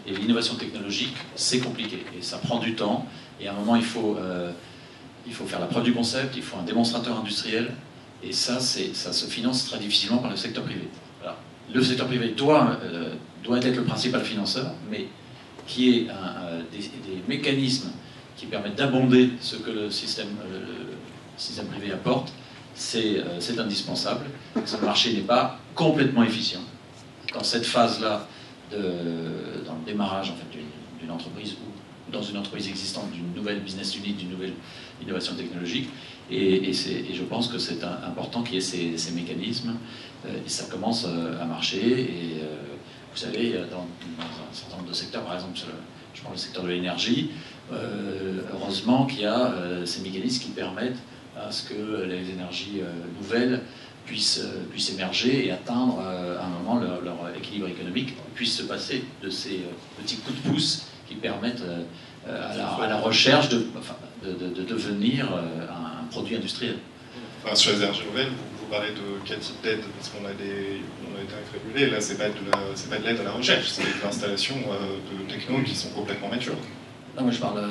Et l'innovation technologique, c'est compliqué. Et ça prend du temps. Et à un moment, il faut faire la preuve du concept, il faut un démonstrateur industriel, et ça se finance très difficilement par le secteur privé. Voilà. Le secteur privé doit être le principal financeur, mais qui est des mécanismes qui permettent d'abonder ce que le système privé apporte, c'est indispensable. Ce marché n'est pas complètement efficient. Dans cette phase-là, dans le démarrage en fait, d'une entreprise ou dans une entreprise existante, d'une nouvelle business unit, d'une nouvelle innovation technologique, et je pense que c'est important qu'il y ait ces mécanismes, et ça commence à marcher, et vous savez, dans un certain nombre de secteurs, par exemple, je prends le secteur de l'énergie, heureusement qu'il y a ces mécanismes qui permettent à ce que les énergies nouvelles puissent émerger et atteindre à un moment leur équilibre économique, puissent se passer de ces petits coups de pouce qui permettent à la recherche de devenir un produit industriel. Enfin, sur les énergies nouvelles, vous parlez de quel type d'aide? Parce qu'on a des tarifs régulés, là c'est pas de l'aide à la recherche, c'est de l'installation de technos qui sont complètement matures. Non, moi je parle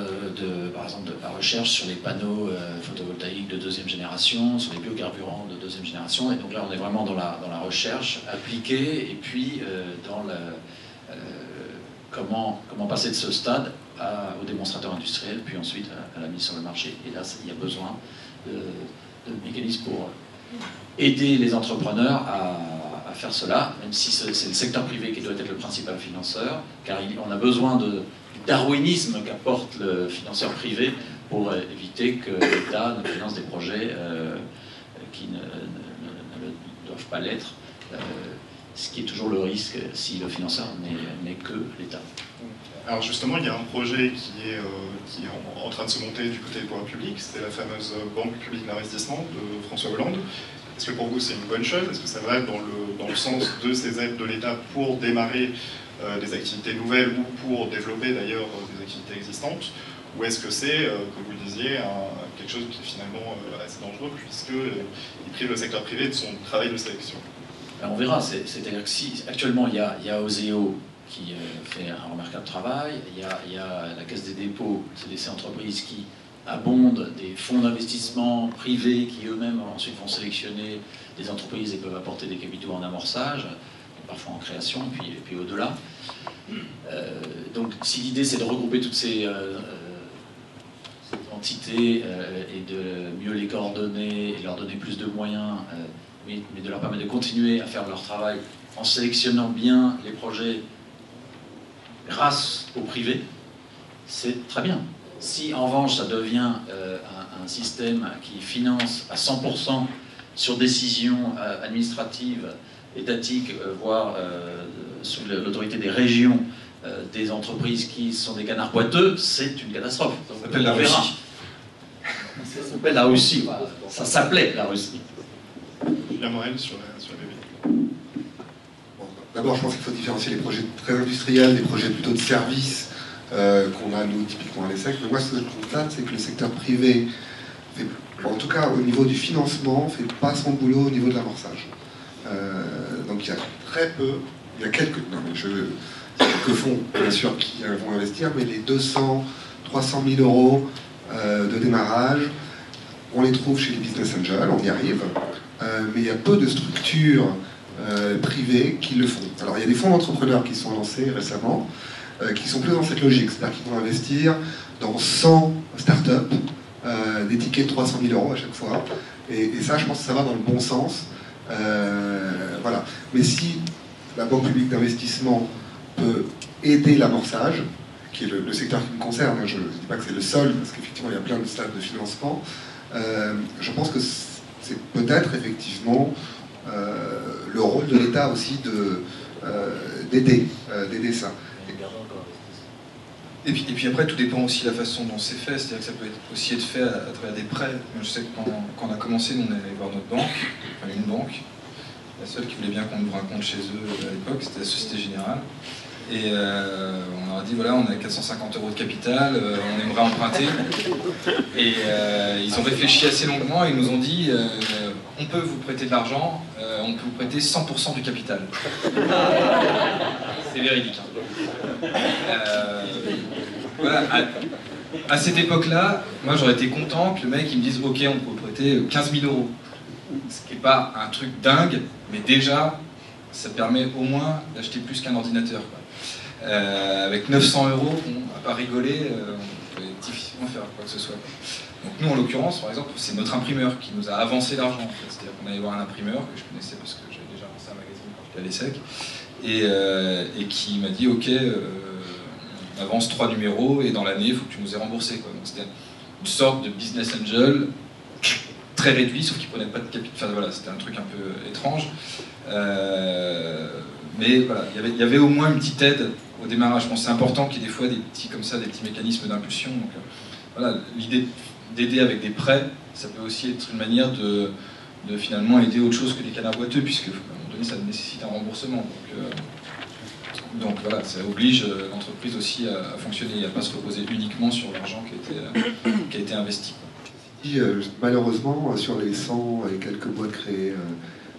par exemple de la recherche sur les panneaux photovoltaïques de deuxième génération, sur les biocarburants de deuxième génération, et donc là on est vraiment dans la recherche appliquée, et puis dans comment passer de ce stade au démonstrateur industriel, puis ensuite à la mise sur le marché. Et là il y a besoin de mécanismes pour aider les entrepreneurs à faire cela, même si c'est le secteur privé qui doit être le principal financeur, car on a besoin du darwinisme qu'apporte le financeur privé pour éviter que l'État ne finance des projets qui ne doivent pas l'être, ce qui est toujours le risque si le financeur n'est que l'État. Alors justement, il y a un projet qui est en train de se monter du côté des pouvoirs publics, c'est la fameuse Banque publique d'investissement de François Hollande. Est-ce que pour vous c'est une bonne chose? Est-ce que ça va dans le sens de ces aides de l'État pour démarrer des activités nouvelles ou pour développer d'ailleurs des activités existantes? Ou est-ce que c'est, comme vous le disiez, quelque chose qui est finalement assez dangereux puisqu'il prive le secteur privé de son travail de sélection? Alors on verra, c'est-à-dire que si actuellement il y a OSEO qui fait un remarquable travail. Il y a la Caisse des dépôts, CDC Entreprises, qui abonde des fonds d'investissement privés qui eux-mêmes ensuite vont sélectionner des entreprises et peuvent apporter des capitaux en amorçage, parfois en création et puis au-delà. Donc si l'idée c'est de regrouper toutes ces entités et de mieux les coordonner et leur donner plus de moyens, mais de leur permettre de continuer à faire leur travail en sélectionnant bien les projets grâce au privé, c'est très bien. Si en revanche ça devient un système qui finance à 100% sur décision administrative, étatique, voire sous l'autorité des régions, des entreprises qui sont des canards boiteux, c'est une catastrophe. Ça s'appelle la Russie. Ça s'appelle la Russie, voilà. Ça s'appelait la Russie. Julien Morel sur la BD. Bon, d'abord, je pense qu'il faut différencier les projets très industriels des projets plutôt de services qu'on a, nous, typiquement à l'ESSEC. Mais moi, ce que je constate, c'est que le secteur privé, en tout cas au niveau du financement, ne fait pas son boulot au niveau de l'amorçage. Donc il y a très peu, il y a quelques fonds, bien sûr, qui vont investir, mais les 200, 300 000 euros de démarrage, on les trouve chez les business angels, on y arrive, mais il y a peu de structures privées qui le font. Alors il y a des fonds d'entrepreneurs qui sont lancés récemment, qui sont plus dans cette logique, c'est-à-dire qu'ils vont investir dans 100 startups, des tickets de 300 000 euros à chaque fois, et ça, je pense que ça va dans le bon sens. Voilà. Mais si la Banque publique d'investissement peut aider l'amorçage, qui est le secteur qui me concerne, je ne dis pas que c'est le seul, parce qu'effectivement il y a plein de stades de financement, je pense que c'est peut-être effectivement le rôle de l'État aussi d'aider ça. Et puis après, tout dépend aussi de la façon dont c'est fait, c'est-à-dire que ça peut aussi être fait à travers des prêts. Je sais que quand on a commencé, nous on est allé voir notre banque, enfin une banque, la seule qui voulait bien qu'on ouvre un compte chez eux à l'époque, c'était la Société Générale. Et on leur a dit, voilà, on a 450 euros de capital, on aimerait emprunter. Et ils ont réfléchi assez longuement et ils nous ont dit, on peut vous prêter de l'argent, on peut vous prêter 100% du capital. C'est véridique. Voilà, à cette époque-là, moi j'aurais été content que le mec il me dise, ok, on peut vous prêter 15 000 euros. Ce qui n'est pas un truc dingue, mais déjà, ça permet au moins d'acheter plus qu'un ordinateur, quoi. Avec 900 euros, on va pas rigoler, on peut difficilement faire quoi que ce soit, quoi. Donc nous, en l'occurrence, par exemple, c'est notre imprimeur qui nous a avancé l'argent. C'est-à-dire qu'on allait voir un imprimeur que je connaissais parce que j'avais déjà lancé un magazine quand j'étais à l'ESSEC, et qui m'a dit, ok, on avance 3 numéros et dans l'année, il faut que tu nous aies remboursé, quoi. Donc c'était une sorte de business angel très réduit, sauf qu'il ne prenait pas de capital. Enfin voilà, c'était un truc un peu étrange. Mais voilà, il y avait au moins une petite aide au démarrage. Je pense que c'est important qu'il y ait des fois des petits comme ça, des petits mécanismes d'impulsion. Donc voilà, l'idée d'aider avec des prêts, ça peut aussi être une manière de finalement aider autre chose que des canards boiteux, puisque à un moment donné, ça nécessite un remboursement. Donc voilà, ça oblige l'entreprise aussi à fonctionner et à ne pas se reposer uniquement sur l'argent qui a été investi. Malheureusement, sur les 100 et quelques boîtes créées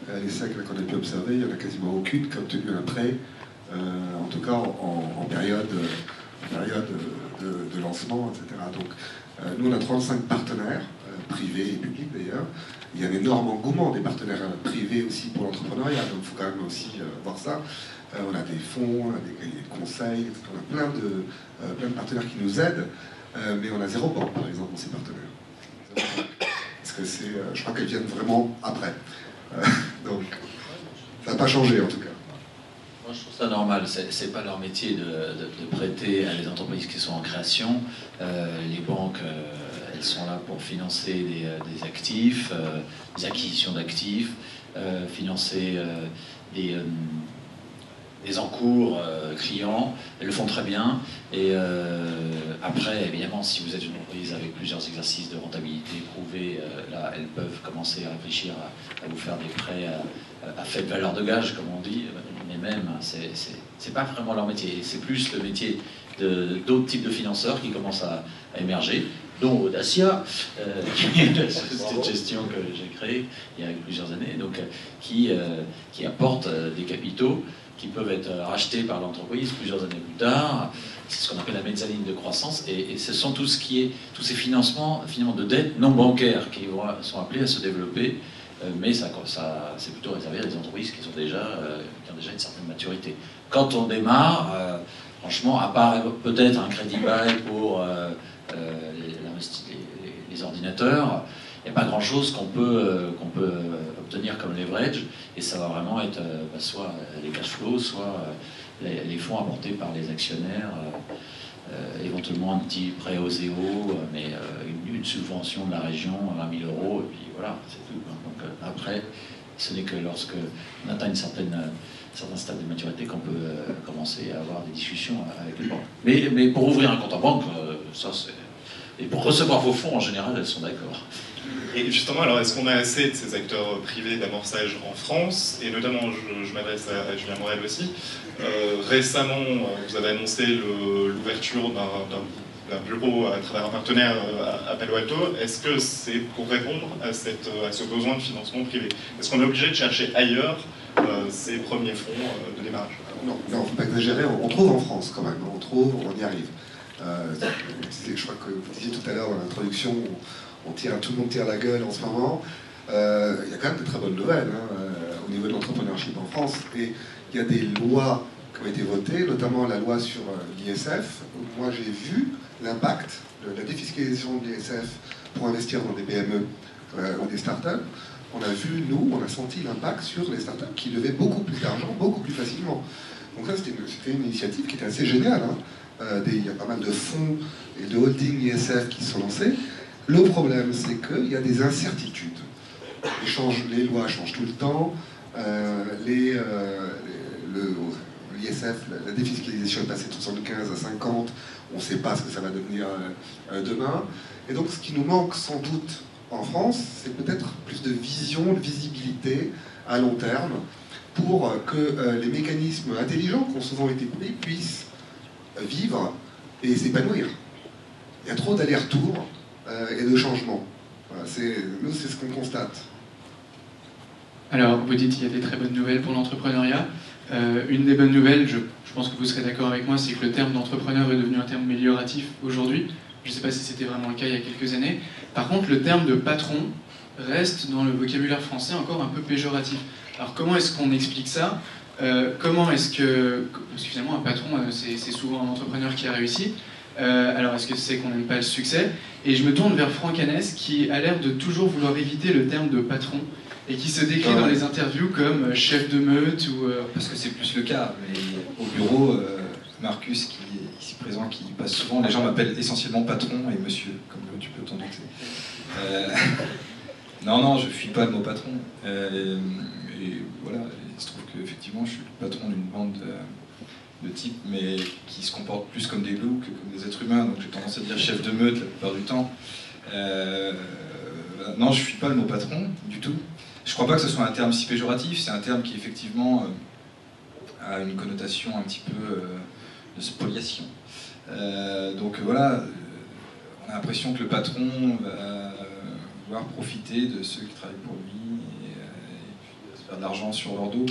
à l'ESSEC qu'on a pu observer, il n'y en a quasiment aucune qui a obtenu un prêt, en tout cas en période de lancement, etc. Donc nous on a 35 partenaires, privés et publics d'ailleurs. Il y a un énorme engouement des partenaires privés aussi pour l'entrepreneuriat, donc il faut quand même aussi voir ça. On a des fonds, on a des cahiers de conseils, etc. On a plein de partenaires qui nous aident, mais on a 0 banque par exemple dans ces partenaires. Parce que je crois qu'elles viennent vraiment après. Donc, ça n'a pas changé en tout cas. Moi, je trouve ça normal. C'est pas leur métier de prêter à des entreprises qui sont en création. Les banques, elles sont là pour financer des actifs, des acquisitions d'actifs, financer des encours clients. Elles le font très bien. Et après, évidemment, si vous êtes une entreprise avec plusieurs exercices de rentabilité prouvés, là, elles peuvent commencer à réfléchir à vous faire des prêts à faible valeur de gage, comme on dit. Mais même, c'est pas vraiment leur métier. C'est plus le métier d'autres types de financeurs qui commencent à émerger, dont Audacia, qui est la société société de gestion que j'ai créée il y a plusieurs années, donc, qui apporte des capitaux qui peuvent être rachetés par l'entreprise plusieurs années plus tard. C'est ce qu'on appelle la mezzanine de croissance, et ce sont tous ces financements de dette non bancaires qui sont appelés à se développer, mais c'est plutôt réservé à des entreprises qui ont déjà une certaine maturité. Quand on démarre, franchement, à part peut-être un crédit bail pour les ordinateurs, il n'y a pas grand-chose qu'on peut obtenir comme leverage, et ça va vraiment être soit les cash flows, soit les fonds apportés par les actionnaire, éventuellement un petit prêt au CO, mais une subvention de la région, 20 000 €, et puis voilà, c'est tout. Donc après, ce n'est que lorsque on atteint un certain stade de maturité qu'on peut commencer à avoir des discussions avec les banques. Mais pour ouvrir un compte en banque, ça c'est... Et pour recevoir vos fonds, en général, elles sont d'accord. Et justement, alors, est-ce qu'on a assez de ces acteurs privés d'amorçage en France? Et notamment, je m'adresse à Julien Morel aussi. Récemment, vous avez annoncé l'ouverture d'un bureau à travers un partenaire à Palo Alto. Est-ce que c'est pour répondre à ce besoin de financement privé? Est-ce qu'on est obligé de chercher ailleurs ces premiers fonds de démarrage? Non, il ne faut pas exagérer. On trouve en France quand même. On y arrive. Je crois que vous disiez tout à l'heure dans l'introduction, tout le monde tire la gueule en ce moment. Il y a quand même de très bonnes nouvelles au niveau de l'entrepreneurship en France. Et il y a des lois qui ont été votées, notamment la loi sur l'ISF. Moi, j'ai vu l'impact de la défiscalisation de l'ISF pour investir dans des PME ou des startups. On a senti l'impact sur les startups qui levaient beaucoup plus d'argent, beaucoup plus facilement. Donc ça, c'était une initiative qui était assez géniale. Il y a pas mal de fonds et de holdings ISF qui se sont lancés. Le problème, c'est qu'il y a des incertitudes. Les lois changent tout le temps. L'ISF, la défiscalisation est passée de 75 à 50. On ne sait pas ce que ça va devenir demain. Et donc, ce qui nous manque sans doute en France, c'est peut-être plus de vision, de visibilité à long terme pour que les mécanismes intelligents qui ont souvent été pris puissent vivre et s'épanouir. Il y a trop d'allers-retours et de changements. Voilà, nous, c'est ce qu'on constate. Alors, vous dites qu'il y a des très bonnes nouvelles pour l'entrepreneuriat. Une des bonnes nouvelles, je pense que vous serez d'accord avec moi, c'est que le terme d'entrepreneur est devenu un terme amélioratif aujourd'hui. Je ne sais pas si c'était vraiment le cas il y a quelques années. Par contre, le terme de patron reste dans le vocabulaire français encore un peu péjoratif. Alors, comment est-ce qu'on explique ça ? Comment est-ce que... Parce que finalement, un patron, c'est souvent un entrepreneur qui a réussi. Alors, est-ce que c'est qu'on n'aime pas le succès? Et je me tourne vers Franck Hanès, qui a l'air de toujours vouloir éviter le terme de patron, et qui se décrit dans les interviews comme chef de meute ou... Parce que c'est plus le cas. Mais au bureau, Marcus, qui est ici présent, qui passe souvent, les gens m'appellent essentiellement patron et monsieur, comme tu peux t'en douter. Non, je ne fuis pas le mot patron. Et voilà, il se trouve qu'effectivement, je suis le patron d'une bande de types, mais qui se comportent plus comme des loups que comme des êtres humains. Donc j'ai tendance à dire chef de meute la plupart du temps. Non, je ne fuis pas le mot patron du tout. Je ne crois pas que ce soit un terme si péjoratif. C'est un terme qui effectivement a une connotation un petit peu de spoliation. Donc voilà, on a l'impression que le patron va vouloir profiter de ceux qui travaillent pour lui et puis se faire de l'argent sur leur dos.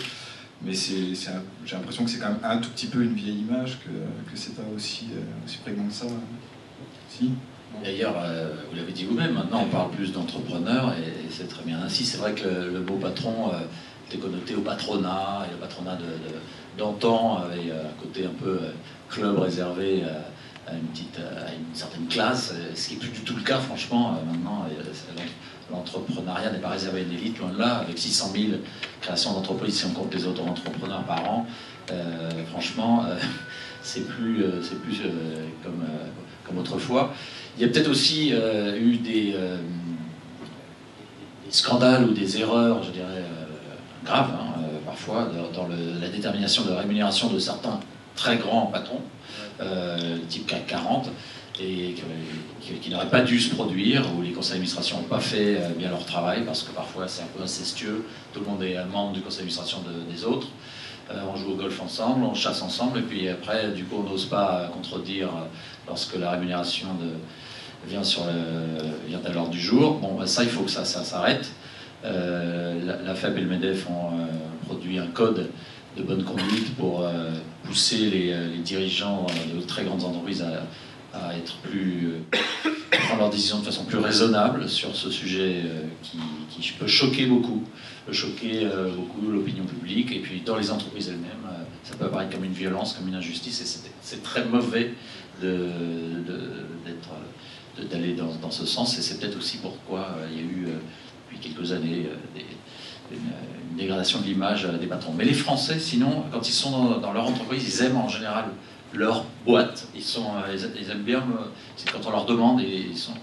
Mais j'ai l'impression que c'est quand même un tout petit peu une vieille image, que c'est pas aussi prégnant que ça. Si. D'ailleurs, vous l'avez dit vous-même, maintenant on parle plus d'entrepreneurs et c'est très bien ainsi. C'est vrai que le mot patron était connoté au patronat, et le patronat d'antan avait un côté un peu club réservé à une certaine classe, ce qui n'est plus du tout le cas, franchement. Maintenant, l'entrepreneuriat n'est pas réservé à une élite, loin de là, avec 600 000 créations d'entreprises, si on compte les autres entrepreneurs par an. Franchement, c'est plus comme autrefois. Il y a peut-être aussi eu des scandales ou des erreurs, je dirais, graves, parfois, dans la détermination de la rémunération de certains très grands patrons, type CAC 40, et qui n'auraient pas dû se produire, où les conseils d'administration n'ont pas fait bien leur travail, parce que parfois c'est un peu incestueux, tout le monde est membre du conseil d'administration des autres, on joue au golf ensemble, on chasse ensemble, et puis après, du coup, on n'ose pas contredire lorsque la rémunération vient à l'ordre du jour. Bon, bah, ça, il faut que ça s'arrête. La FEB et le MEDEF ont produit un code de bonne conduite pour pousser les dirigeants de très grandes entreprises à être prendre leurs décisions de façon plus raisonnable sur ce sujet qui peut choquer beaucoup, l'opinion publique, et puis dans les entreprises elles-mêmes, ça peut apparaître comme une violence, comme une injustice, et c'est très mauvais d'aller dans ce sens, et c'est peut-être aussi pourquoi il y a eu depuis quelques années une dégradation de l'image des patrons. Mais les Français, sinon, quand ils sont dans leur entreprise, ils aiment en général leur boîte. Ils aiment bien, c'est quand on leur demande, et ils sont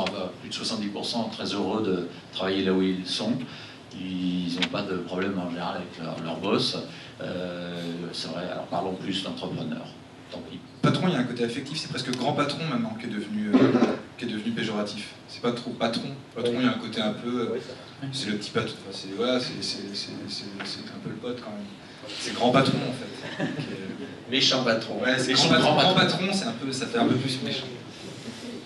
à plus de 70% très heureux de travailler là où ils sont. Ils n'ont pas de problème en général avec leur boss. C'est vrai, alors parlons plus d'entrepreneurs. Tant pis. Patron, il y a un côté affectif, c'est presque grand patron maintenant qui est devenu péjoratif. C'est pas trop patron. Patron, il y a un côté un peu. C'est le petit patron. Enfin, c'est un peu le pote quand même. C'est grand patron en fait. Méchant patron. Ouais, c'est grand patron, c'est un peu, ça fait un peu plus méchant.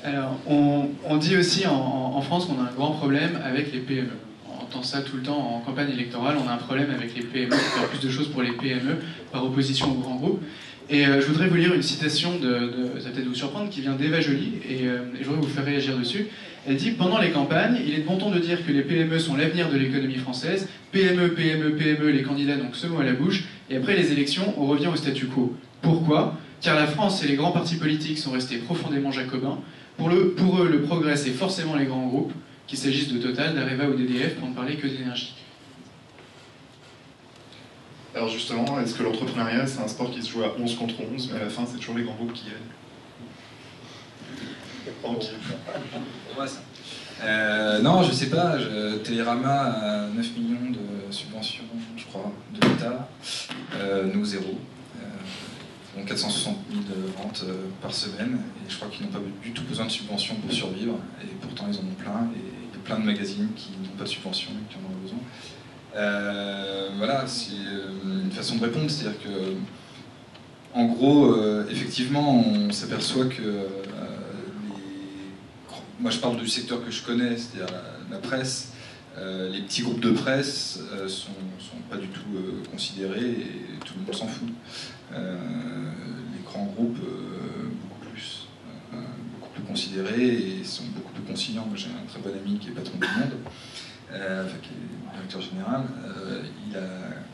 Alors, on dit aussi en France qu'on a un grand problème avec les PME. On entend ça tout le temps en campagne électorale, on a un problème avec les PME, faire plus de choses pour les PME par opposition aux grands groupes. Et je voudrais vous lire une citation ça va peut-être vous surprendre, qui vient d'Eva Joly, et je voudrais vous faire réagir dessus. Elle dit « Pendant les campagnes, il est de bon ton de dire que les PME sont l'avenir de l'économie française. PME, PME, PME, les candidats n'ont que ce mot à la bouche. Et après les élections, on revient au statu quo. Pourquoi ? Car la France et les grands partis politiques sont restés profondément jacobins. Pour eux, le progrès, c'est forcément les grands groupes, qu'il s'agisse de Total, d'Areva ou d'EDF, pour ne parler que d'énergie. » Alors justement, est-ce que l'entrepreneuriat, c'est un sport qui se joue à 11 contre 11, mais à la fin, c'est toujours les grands groupes qui gagnent? Non, je sais pas. Télérama a 9 millions de subventions, je crois, de l'État. Nous, zéro. Donc 460 000 ventes par semaine. Et je crois qu'ils n'ont pas du tout besoin de subventions pour survivre. Et pourtant, ils en ont plein. Et il y a plein de magazines qui n'ont pas de subventions et qui en ont besoin. Voilà, c'est une façon de répondre. C'est-à-dire que, en gros, effectivement, on s'aperçoit que moi, je parle du secteur que je connais, c'est-à-dire la presse. Les petits groupes de presse sont pas du tout considérés et tout le monde s'en fout. Les grands groupes, beaucoup plus considérés et sont beaucoup plus conciliants. Moi, j'ai un très bon ami qui est patron du Monde, qui est directeur général.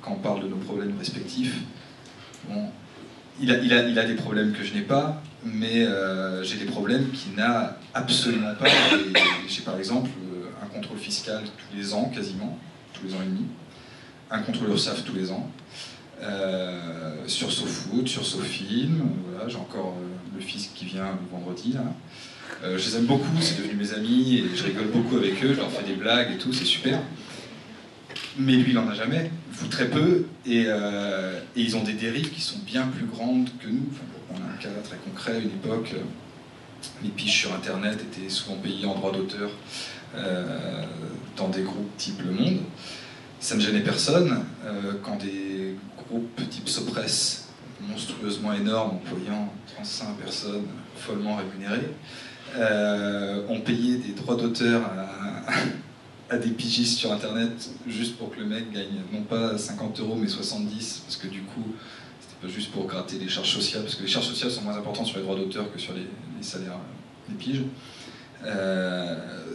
Quand on parle de nos problèmes respectifs, bon, il a des problèmes que je n'ai pas, mais j'ai des problèmes qu'il n'a absolument pas. J'ai par exemple un contrôle fiscal tous les ans, quasiment, tous les ans et demi, un contrôle URSSAF tous les ans, sur SoFoot, sur SoFilm, voilà, j'ai encore le fisc qui vient le vendredi, là. Je les aime beaucoup, c'est devenu mes amis, et je rigole beaucoup avec eux, je leur fais des blagues et tout, c'est super. Mais lui, il en a jamais, ou très peu, et ils ont des dérives qui sont bien plus grandes que nous. Enfin, on a un cas très concret, à une époque, les piges sur Internet étaient souvent payées en droit d'auteur dans des groupes type Le Monde. Ça ne gênait personne. Quand des groupes type Sopress, monstrueusement énormes, employant 35 personnes follement rémunérées, ont payé des droits d'auteur à des pigistes sur Internet juste pour que le mec gagne non pas 50 € mais 70, parce que du coup c'était pas juste pour gratter les charges sociales, parce que les charges sociales sont moins importantes sur les droits d'auteur que sur les salaires des piges.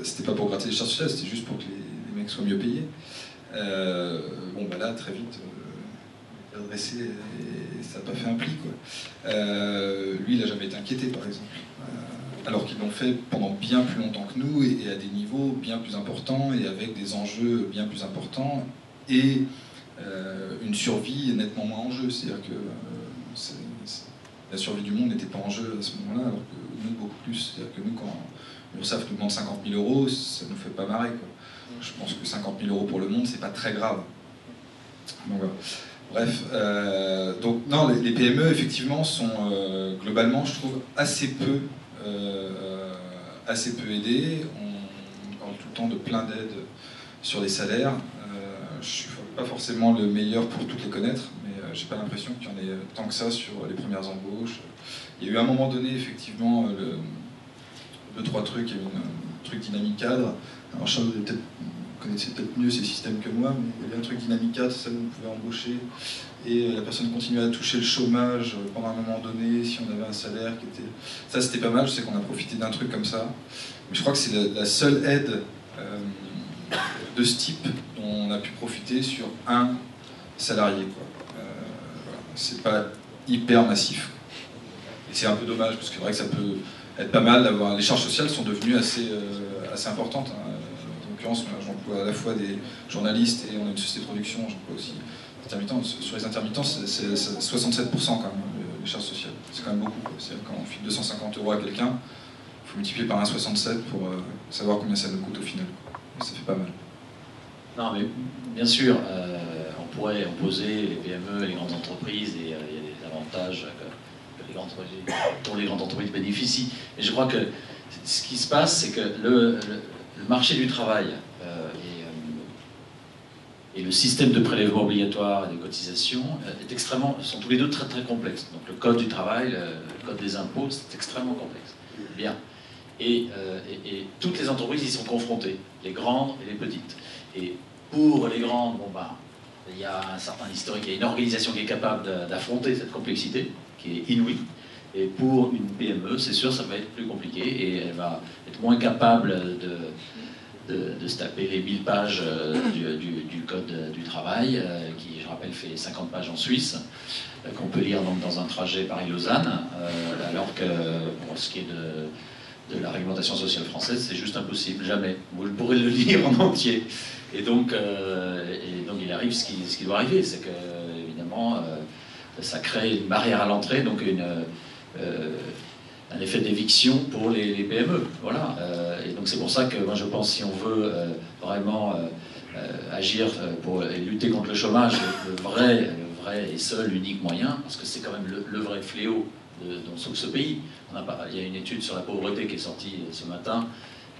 C'était pas pour gratter les charges sociales, c'était juste pour que les mecs soient mieux payés. Bon bah là très vite il est redressé et ça n'a pas fait un pli, quoi. Lui il a jamais été inquiété par exemple. Alors qu'ils l'ont fait pendant bien plus longtemps que nous et à des niveaux bien plus importants et avec des enjeux bien plus importants et une survie nettement moins en jeu. C'est-à-dire que la survie du monde n'était pas en jeu à ce moment-là, alors que nous beaucoup plus. C'est-à-dire que nous, quand l'URSSAF nous demande 50 000 €, ça nous fait pas marrer, quoi. Je pense que 50 000 € pour le monde, c'est pas très grave. Donc voilà. Bref, donc non, les PME effectivement sont globalement, je trouve, assez peu aidés. On parle tout le temps de plein d'aides sur les salaires. Je suis pas forcément le meilleur pour toutes les connaître, mais j'ai pas l'impression qu'il y en ait tant que ça sur les premières embauches. Il y a eu à un moment donné effectivement deux, trois trucs. Il y avait un truc dynamique cadre. Alors Charles, vous connaissez peut-être mieux ces systèmes que moi, mais il y avait un truc dynamique cadre, ça vous pouvez embaucher. Et la personne continuait à toucher le chômage pendant un moment donné, si on avait un salaire qui était... Ça, c'était pas mal, je sais qu'on a profité d'un truc comme ça. Mais je crois que c'est la seule aide de ce type dont on a pu profiter sur un salarié. Voilà. C'est pas hyper massif. Et c'est un peu dommage, parce que c'est vrai que ça peut être pas mal d'avoir... Les charges sociales sont devenues assez importantes. Hein. En l'occurrence, j'emploie à la fois des journalistes et on a une société de production, j'emploie aussi sur les intermittents, c'est 67% quand même, les charges sociales. C'est quand même beaucoup. C'est-à-dire quand on file 250 € à quelqu'un, il faut multiplier par 1,67 pour savoir combien ça nous coûte au final. Et ça fait pas mal. Non, mais bien sûr, on pourrait opposer les PME et les grandes entreprises, et il y a des avantages dont les grandes entreprises bénéficient. Et je crois que ce qui se passe, c'est que le marché du travail et le système de prélèvement obligatoire et de cotisation sont tous les deux très très complexes. Donc le code du travail, le code des impôts, c'est extrêmement complexe. Bien. Et toutes les entreprises y sont confrontées, les grandes et les petites. Et pour les grandes, il y a un certain historique, il y a une organisation qui est capable d'affronter cette complexité, qui est inouïe. Et pour une PME, c'est sûr, ça va être plus compliqué et elle va être moins capable de se taper les 1000 pages du code du travail, qui, je rappelle, fait 50 pages en Suisse, qu'on peut lire donc dans un trajet Paris-Lausanne, alors que pour ce qui est de la réglementation sociale française, c'est juste impossible, jamais. Vous pourrez le lire en entier. Et donc il arrive ce qui doit arriver, c'est que, évidemment, ça crée une barrière à l'entrée, donc un effet d'éviction pour les PME. Voilà. Et donc c'est pour ça que moi je pense, si on veut vraiment agir pour lutter contre le chômage, le vrai et seul unique moyen, parce que c'est quand même le vrai fléau dont souffre ce pays. Il y a une étude sur la pauvreté qui est sortie ce matin,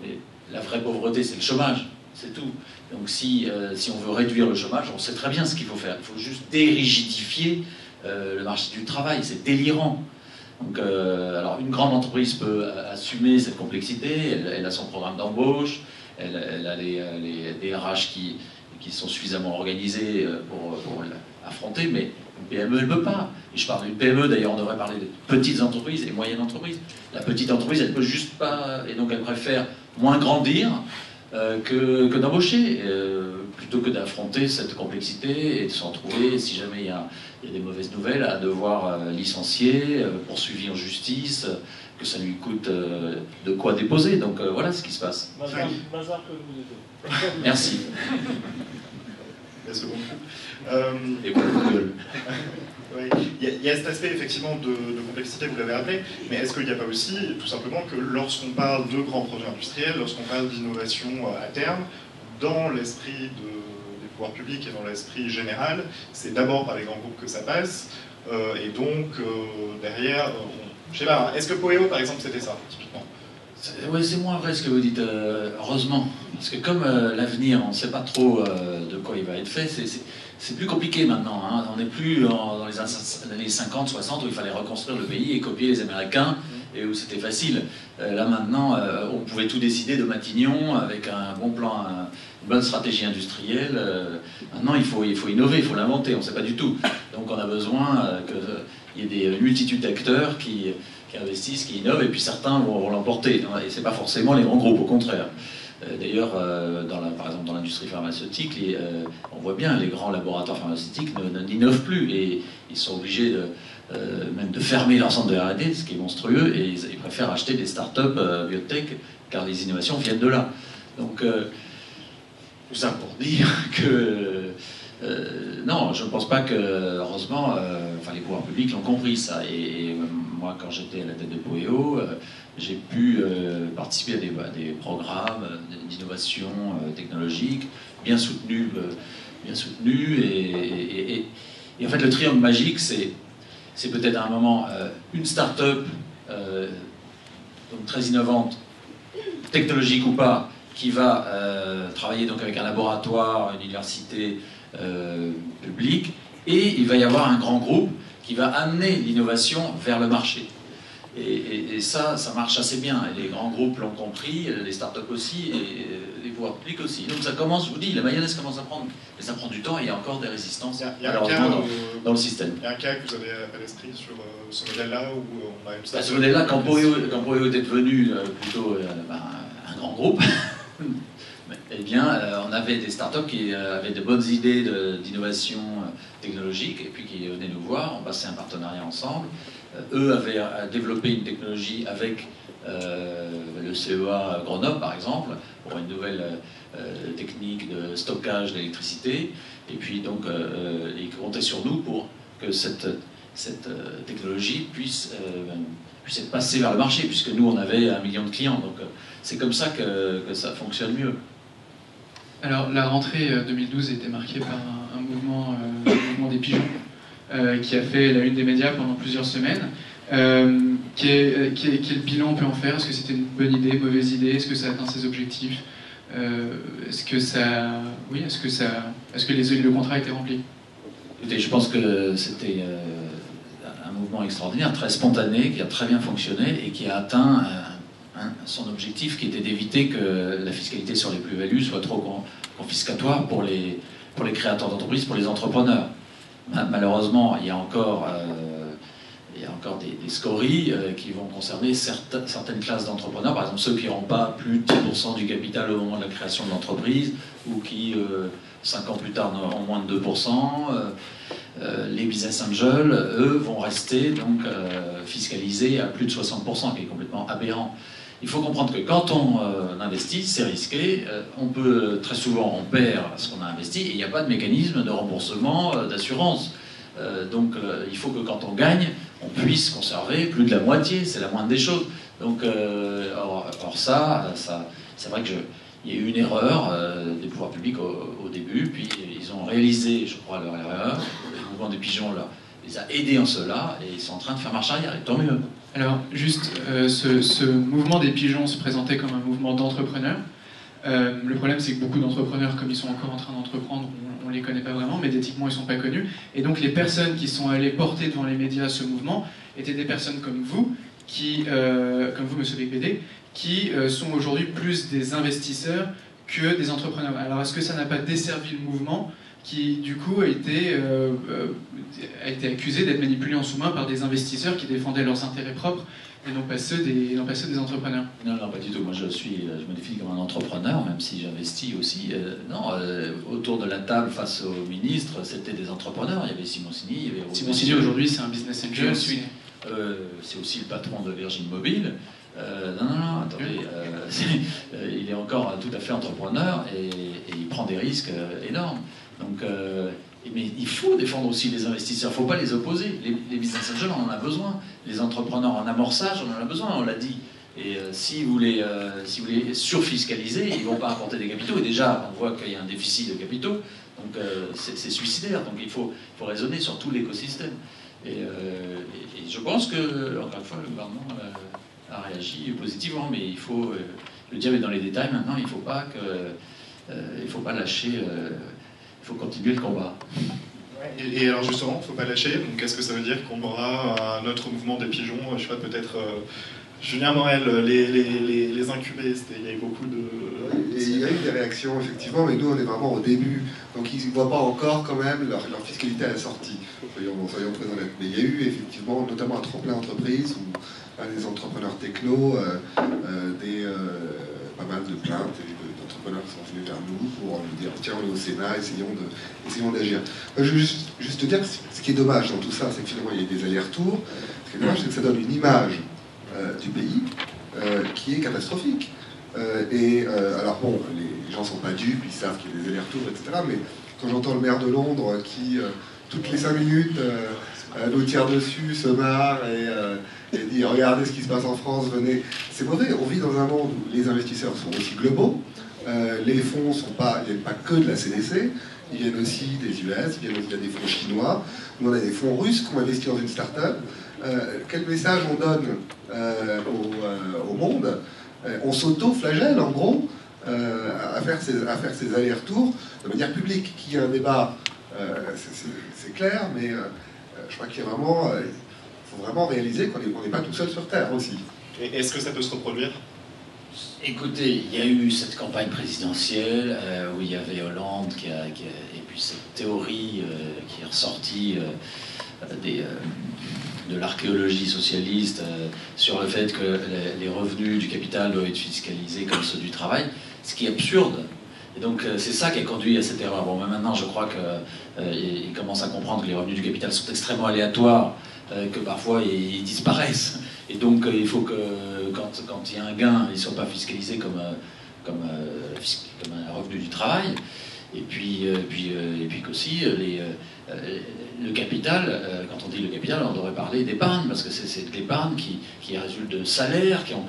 mais la vraie pauvreté c'est le chômage, c'est tout. Donc si on veut réduire le chômage, on sait très bien ce qu'il faut faire. Il faut juste dérigidifier le marché du travail, c'est délirant. Donc, alors une grande entreprise peut assumer cette complexité, elle a son programme d'embauche, elle a les DRH qui sont suffisamment organisés pour l'affronter, mais une PME, elle ne peut pas. Et je parle d'une PME, d'ailleurs on devrait parler de petites entreprises et moyennes entreprises. La petite entreprise, elle ne peut juste pas, et donc elle préfère moins grandir que d'embaucher, plutôt que d'affronter cette complexité et de se retrouver, si jamais il y a des mauvaises nouvelles, à devoir licencier, poursuivi en justice, que ça lui coûte de quoi déposer. Donc voilà ce qui se passe. Mazar peut vous aider. Merci. La seconde. Et beaucoup de gueule. Oui. Il y a cet aspect effectivement de complexité, vous l'avez rappelé, mais est-ce qu'il n'y a pas aussi, tout simplement, que lorsqu'on parle de grands projets industriels, lorsqu'on parle d'innovation à terme, dans l'esprit des pouvoirs publics et dans l'esprit général, c'est d'abord par les grands groupes que ça passe, et donc derrière, je sais pas, est-ce que Poeo par exemple c'était ça, typiquement? Oui, c'est moins vrai ce que vous dites, heureusement. Parce que comme l'avenir, on ne sait pas trop de quoi il va être fait, c'est plus compliqué maintenant. Hein. On n'est plus dans les années 50, 60 où il fallait reconstruire le pays et copier les Américains et où c'était facile. Là maintenant, on pouvait tout décider de Matignon avec un bon plan, une bonne stratégie industrielle. Maintenant, il faut innover, il faut l'inventer, on ne sait pas du tout. Donc on a besoin qu'il y ait des multitudes d'acteurs qui investissent, qui innovent, et puis certains vont l'emporter. Et ce n'est pas forcément les grands groupes, au contraire. D'ailleurs, par exemple dans l'industrie pharmaceutique, on voit bien les grands laboratoires pharmaceutiques n'innovent plus, et ils sont obligés même de fermer leur centre de R&D, ce qui est monstrueux, et ils préfèrent acheter des start-up biotech, car les innovations viennent de là. Donc, tout ça pour dire que non, je ne pense pas que, heureusement, les pouvoirs publics l'ont compris ça. Et moi, quand j'étais à la tête de Poeo, j'ai pu participer à des programmes d'innovation technologique bien soutenus. Et en fait, le triangle magique, c'est peut-être à un moment une start-up donc très innovante, technologique ou pas, qui va travailler donc avec un laboratoire, une université publique, et il va y avoir un grand groupe qui va amener l'innovation vers le marché. Et ça marche assez bien. Et les grands groupes l'ont compris, les startups aussi, et les pouvoirs publics aussi. Donc ça commence, je vous dis, la mayonnaise commence à prendre, mais ça prend du temps et il y a encore des résistances malheureusement dans le système. Il y a un cas que vous avez à l'esprit sur ce modèle-là où on a une startup. Ce modèle-là, quand Poeo était devenu plutôt un grand groupe, eh bien, on avait des startups qui avaient de bonnes idées d'innovation technologique et puis qui venaient nous voir, on passait un partenariat ensemble. Eux avaient développé une technologie avec le CEA Grenoble, par exemple, pour une nouvelle technique de stockage d'électricité. Et puis, donc, ils comptaient sur nous pour que cette technologie puisse être passée vers le marché, puisque nous, on avait 1 million de clients. Donc, c'est comme ça que ça fonctionne mieux. Alors, la rentrée 2012 était marquée par un mouvement des pigeons qui a fait la une des médias pendant plusieurs semaines. Quel bilan on peut en faire? Est-ce que c'était une bonne idée, mauvaise idée? Est-ce que ça atteint ses objectifs? Est-ce que le contrat a été rempli? Écoutez, je pense que c'était un mouvement extraordinaire, très spontané, qui a très bien fonctionné et qui a atteint son objectif qui était d'éviter que la fiscalité sur les plus-values soit trop confiscatoire pour les créateurs d'entreprises, pour les entrepreneurs. Malheureusement, il y a encore des scories qui vont concerner certaines classes d'entrepreneurs, par exemple ceux qui n'auront pas plus de 10% du capital au moment de la création de l'entreprise, ou qui, 5 ans plus tard, ont moins de 2%. Les business angels, eux, vont rester donc fiscalisés à plus de 60%, qui est complètement aberrant. Il faut comprendre que quand on investit, c'est risqué. Très souvent, on perd ce qu'on a investi et il n'y a pas de mécanisme de remboursement, d'assurance. Donc, il faut que quand on gagne, on puisse conserver plus de la moitié. C'est la moindre des choses. Donc, ça, c'est vrai qu'il y a eu une erreur des pouvoirs publics au début. Puis, ils ont réalisé, je crois, leur erreur. Le mouvement des pigeons là les a aidés en cela et ils sont en train de faire marche arrière. Et tant mieux. Alors, juste, ce mouvement des pigeons se présentait comme un mouvement d'entrepreneurs. Le problème, c'est que beaucoup d'entrepreneurs, comme ils sont encore en train d'entreprendre, on ne les connaît pas vraiment, médiatiquement, ils ne sont pas connus. Et donc, les personnes qui sont allées porter devant les médias ce mouvement étaient des personnes comme vous, comme vous, monsieur Becbédé, qui sont aujourd'hui plus des investisseurs que des entrepreneurs. Alors, est-ce que ça n'a pas desservi le mouvement qui, du coup, a été accusé d'être manipulé en sous-main par des investisseurs qui défendaient leurs intérêts propres et non pas ceux des entrepreneurs? Non, pas du tout. Moi, je me définis comme un entrepreneur, même si j'investis aussi. Autour de la table, face au ministre, c'était des entrepreneurs. Il y avait Simoncini, il y avait... Simoncini, aujourd'hui, c'est un business angel. C'est aussi le patron de Virgin Mobile. Non, attendez. Il est encore tout à fait entrepreneur et il prend des risques énormes. Donc, mais il faut défendre aussi les investisseurs, il ne faut pas les opposer. Les business angels, on en a besoin. Les entrepreneurs en amorçage, on en a besoin, on l'a dit. Et si vous les surfiscalisez, ils ne vont pas apporter des capitaux. Et déjà, on voit qu'il y a un déficit de capitaux, donc c'est suicidaire. Donc il faut raisonner sur tout l'écosystème. Et je pense que, encore une fois, le gouvernement a réagi positivement, mais il faut... le diable est dans les détails maintenant, il ne faut pas lâcher... Il faut continuer le combat. Et alors justement, il ne faut pas lâcher. Donc est-ce que ça veut dire qu'on aura un autre mouvement des pigeons? Je ne sais pas, peut-être Julien Morel, les incubés, il y a eu beaucoup de... Il y a eu des réactions, effectivement, mais nous, on est vraiment au début. Donc ils ne voient pas encore quand même leur fiscalité à la sortie. Soyons très honnêtes. Mais il y a eu effectivement, notamment un tremplin entreprise, où des entrepreneurs techno, pas mal de plaintes d'entrepreneurs qui sont venus vers nous pour nous dire tiens, on est au Sénat, essayons d'agir. Je veux juste te dire que ce qui est dommage dans tout ça, c'est que finalement il y a des allers-retours. Ce qui est dommage, c'est que ça donne une image du pays qui est catastrophique. Alors bon, les gens ne sont pas dupes, ils savent qu'il y a des allers-retours, etc. Mais quand j'entends le maire de Londres qui, toutes les 5 minutes, nous tire dessus, se marre et dit regardez ce qui se passe en France, venez. C'est mauvais, on vit dans un monde où les investisseurs sont aussi globaux, les fonds ne viennent pas que de la CDC, ils viennent aussi des US, il y a des fonds chinois, nous on a des fonds russes qui ont investi dans une start-up. Quel message on donne au monde? On s'auto-flagelle en gros à faire ces allers-retours de manière publique. Qu'il y ait un débat, c'est clair, mais je crois qu'il y a vraiment... faut vraiment réaliser qu'on n'est pas tout seul sur Terre aussi. Et est-ce que ça peut se reproduire? Écoutez, il y a eu cette campagne présidentielle où il y avait Hollande et puis cette théorie qui est ressortie de l'archéologie socialiste sur le fait que les revenus du capital doivent être fiscalisés comme ceux du travail, ce qui est absurde. Et donc c'est ça qui a conduit à cette erreur. Bon, mais maintenant je crois qu'ils commencent à comprendre que les revenus du capital sont extrêmement aléatoires, que parfois ils disparaissent. Et donc il faut que quand il y a un gain, il ne soit pas fiscalisé comme un revenu du travail. Et puis qu'aussi le capital, quand on dit le capital, on devrait parler d'épargne, parce que c'est de l'épargne qui résulte de salaires, qui ont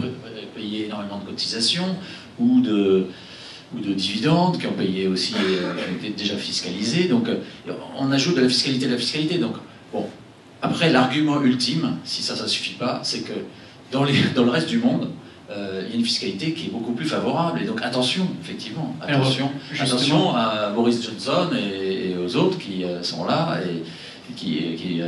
payé énormément de cotisations, ou de dividendes, qui ont payé aussi, qui ont été déjà fiscalisés. Donc on ajoute de la fiscalité. Donc bon, après l'argument ultime, si ça ne suffit pas, c'est que dans le reste du monde, il y a une fiscalité qui est beaucoup plus favorable. Et donc attention, effectivement, attention à Boris Johnson et aux autres qui sont là et qui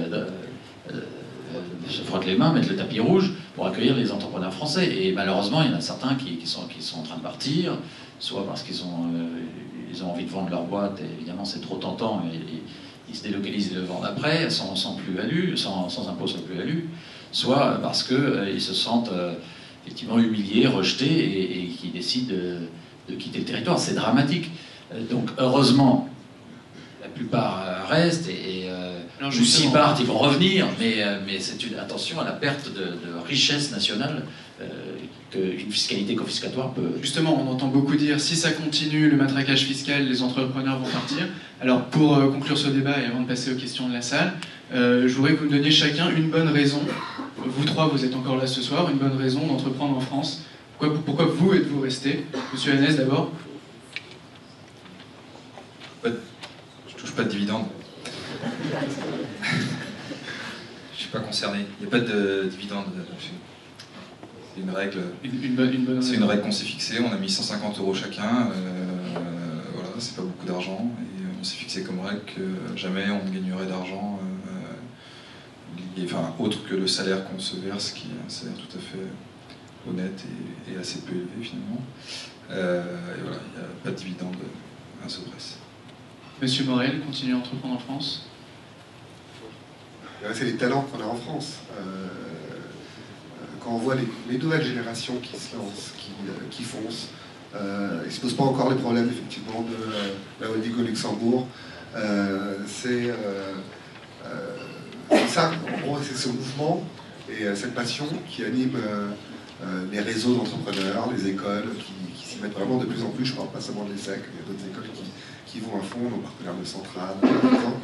se frottent les mains, mettent le tapis rouge pour accueillir les entrepreneurs français. Et malheureusement, il y en a certains qui sont en train de partir, soit parce qu'ils ont envie de vendre leur boîte, et évidemment c'est trop tentant, et ils se délocalisent et le vendent après, sans plus-value, sans impôt sur plus-value, soit parce qu'ils se sentent effectivement humiliés, rejetés, et qui décident de quitter le territoire. C'est dramatique. Donc heureusement, la plupart restent, ou s'ils partent, ils vont revenir, mais c'est attention à la perte de richesse nationale qu'une fiscalité confiscatoire peut... Justement, on entend beaucoup dire, si ça continue, le matraquage fiscal, les entrepreneurs vont partir. Alors, pour conclure ce débat et avant de passer aux questions de la salle, je voudrais que vous me donniez chacun une bonne raison, vous trois, vous êtes encore là ce soir, une bonne raison d'entreprendre en France. Pourquoi vous êtes-vous resté? Monsieur Hanès, d'abord. Je touche pas de dividendes. Je suis pas concerné. Il n'y a pas de dividendes. C'est une règle. C'est une règle qu'on s'est fixée. On a mis 150 € chacun. Voilà, c'est pas beaucoup d'argent. Et on s'est fixé comme règle que jamais on ne gagnerait d'argent, autre que le salaire qu'on se verse, qui est un salaire tout à fait honnête et assez peu élevé finalement. Et voilà, il n'y a pas de dividendes à ce presse. Monsieur Morel, continuez à entreprendre en France. C'est les talents qu'on a en France. Quand on voit les nouvelles générations qui se lancent, qui foncent, ils ne se posent pas encore les problèmes effectivement de la holding au Luxembourg. C'est ça, en gros, c'est ce mouvement et cette passion qui anime les réseaux d'entrepreneurs, les écoles qui s'y mettent vraiment de plus en plus. Je ne parle pas seulement de l'ESSEC, il y a d'autres écoles qui vont à fond, nos partenaires de Centrale, par exemple.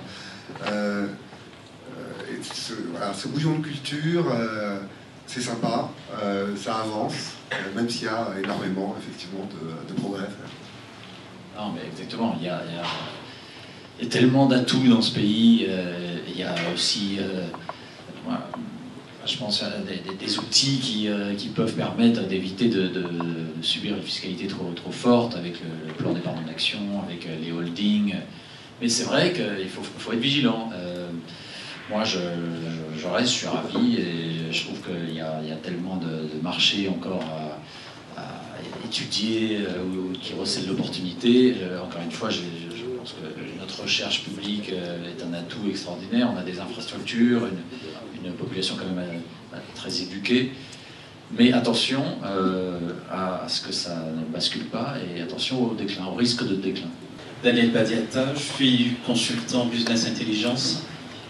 Ce bouillon de culture, c'est sympa, ça avance, même s'il y a énormément effectivement de progrès à faire. Non, mais exactement, il y a tellement d'atouts dans ce pays. Il y a aussi, je pense, des outils qui peuvent permettre d'éviter de subir une fiscalité trop forte avec le plan d'épargne d'action, avec les holdings. Mais c'est vrai qu'il faut être vigilant. Moi, je reste, je suis ravi, et je trouve qu'il y a tellement de marchés encore à étudier ou qui recèlent l'opportunité. Encore une fois, je pense que notre recherche publique est un atout extraordinaire. On a des infrastructures, une population quand même très éduquée. Mais attention à ce que ça ne bascule pas, et attention au déclin, au risque de déclin. Daniel Badiata, je suis consultant business intelligence,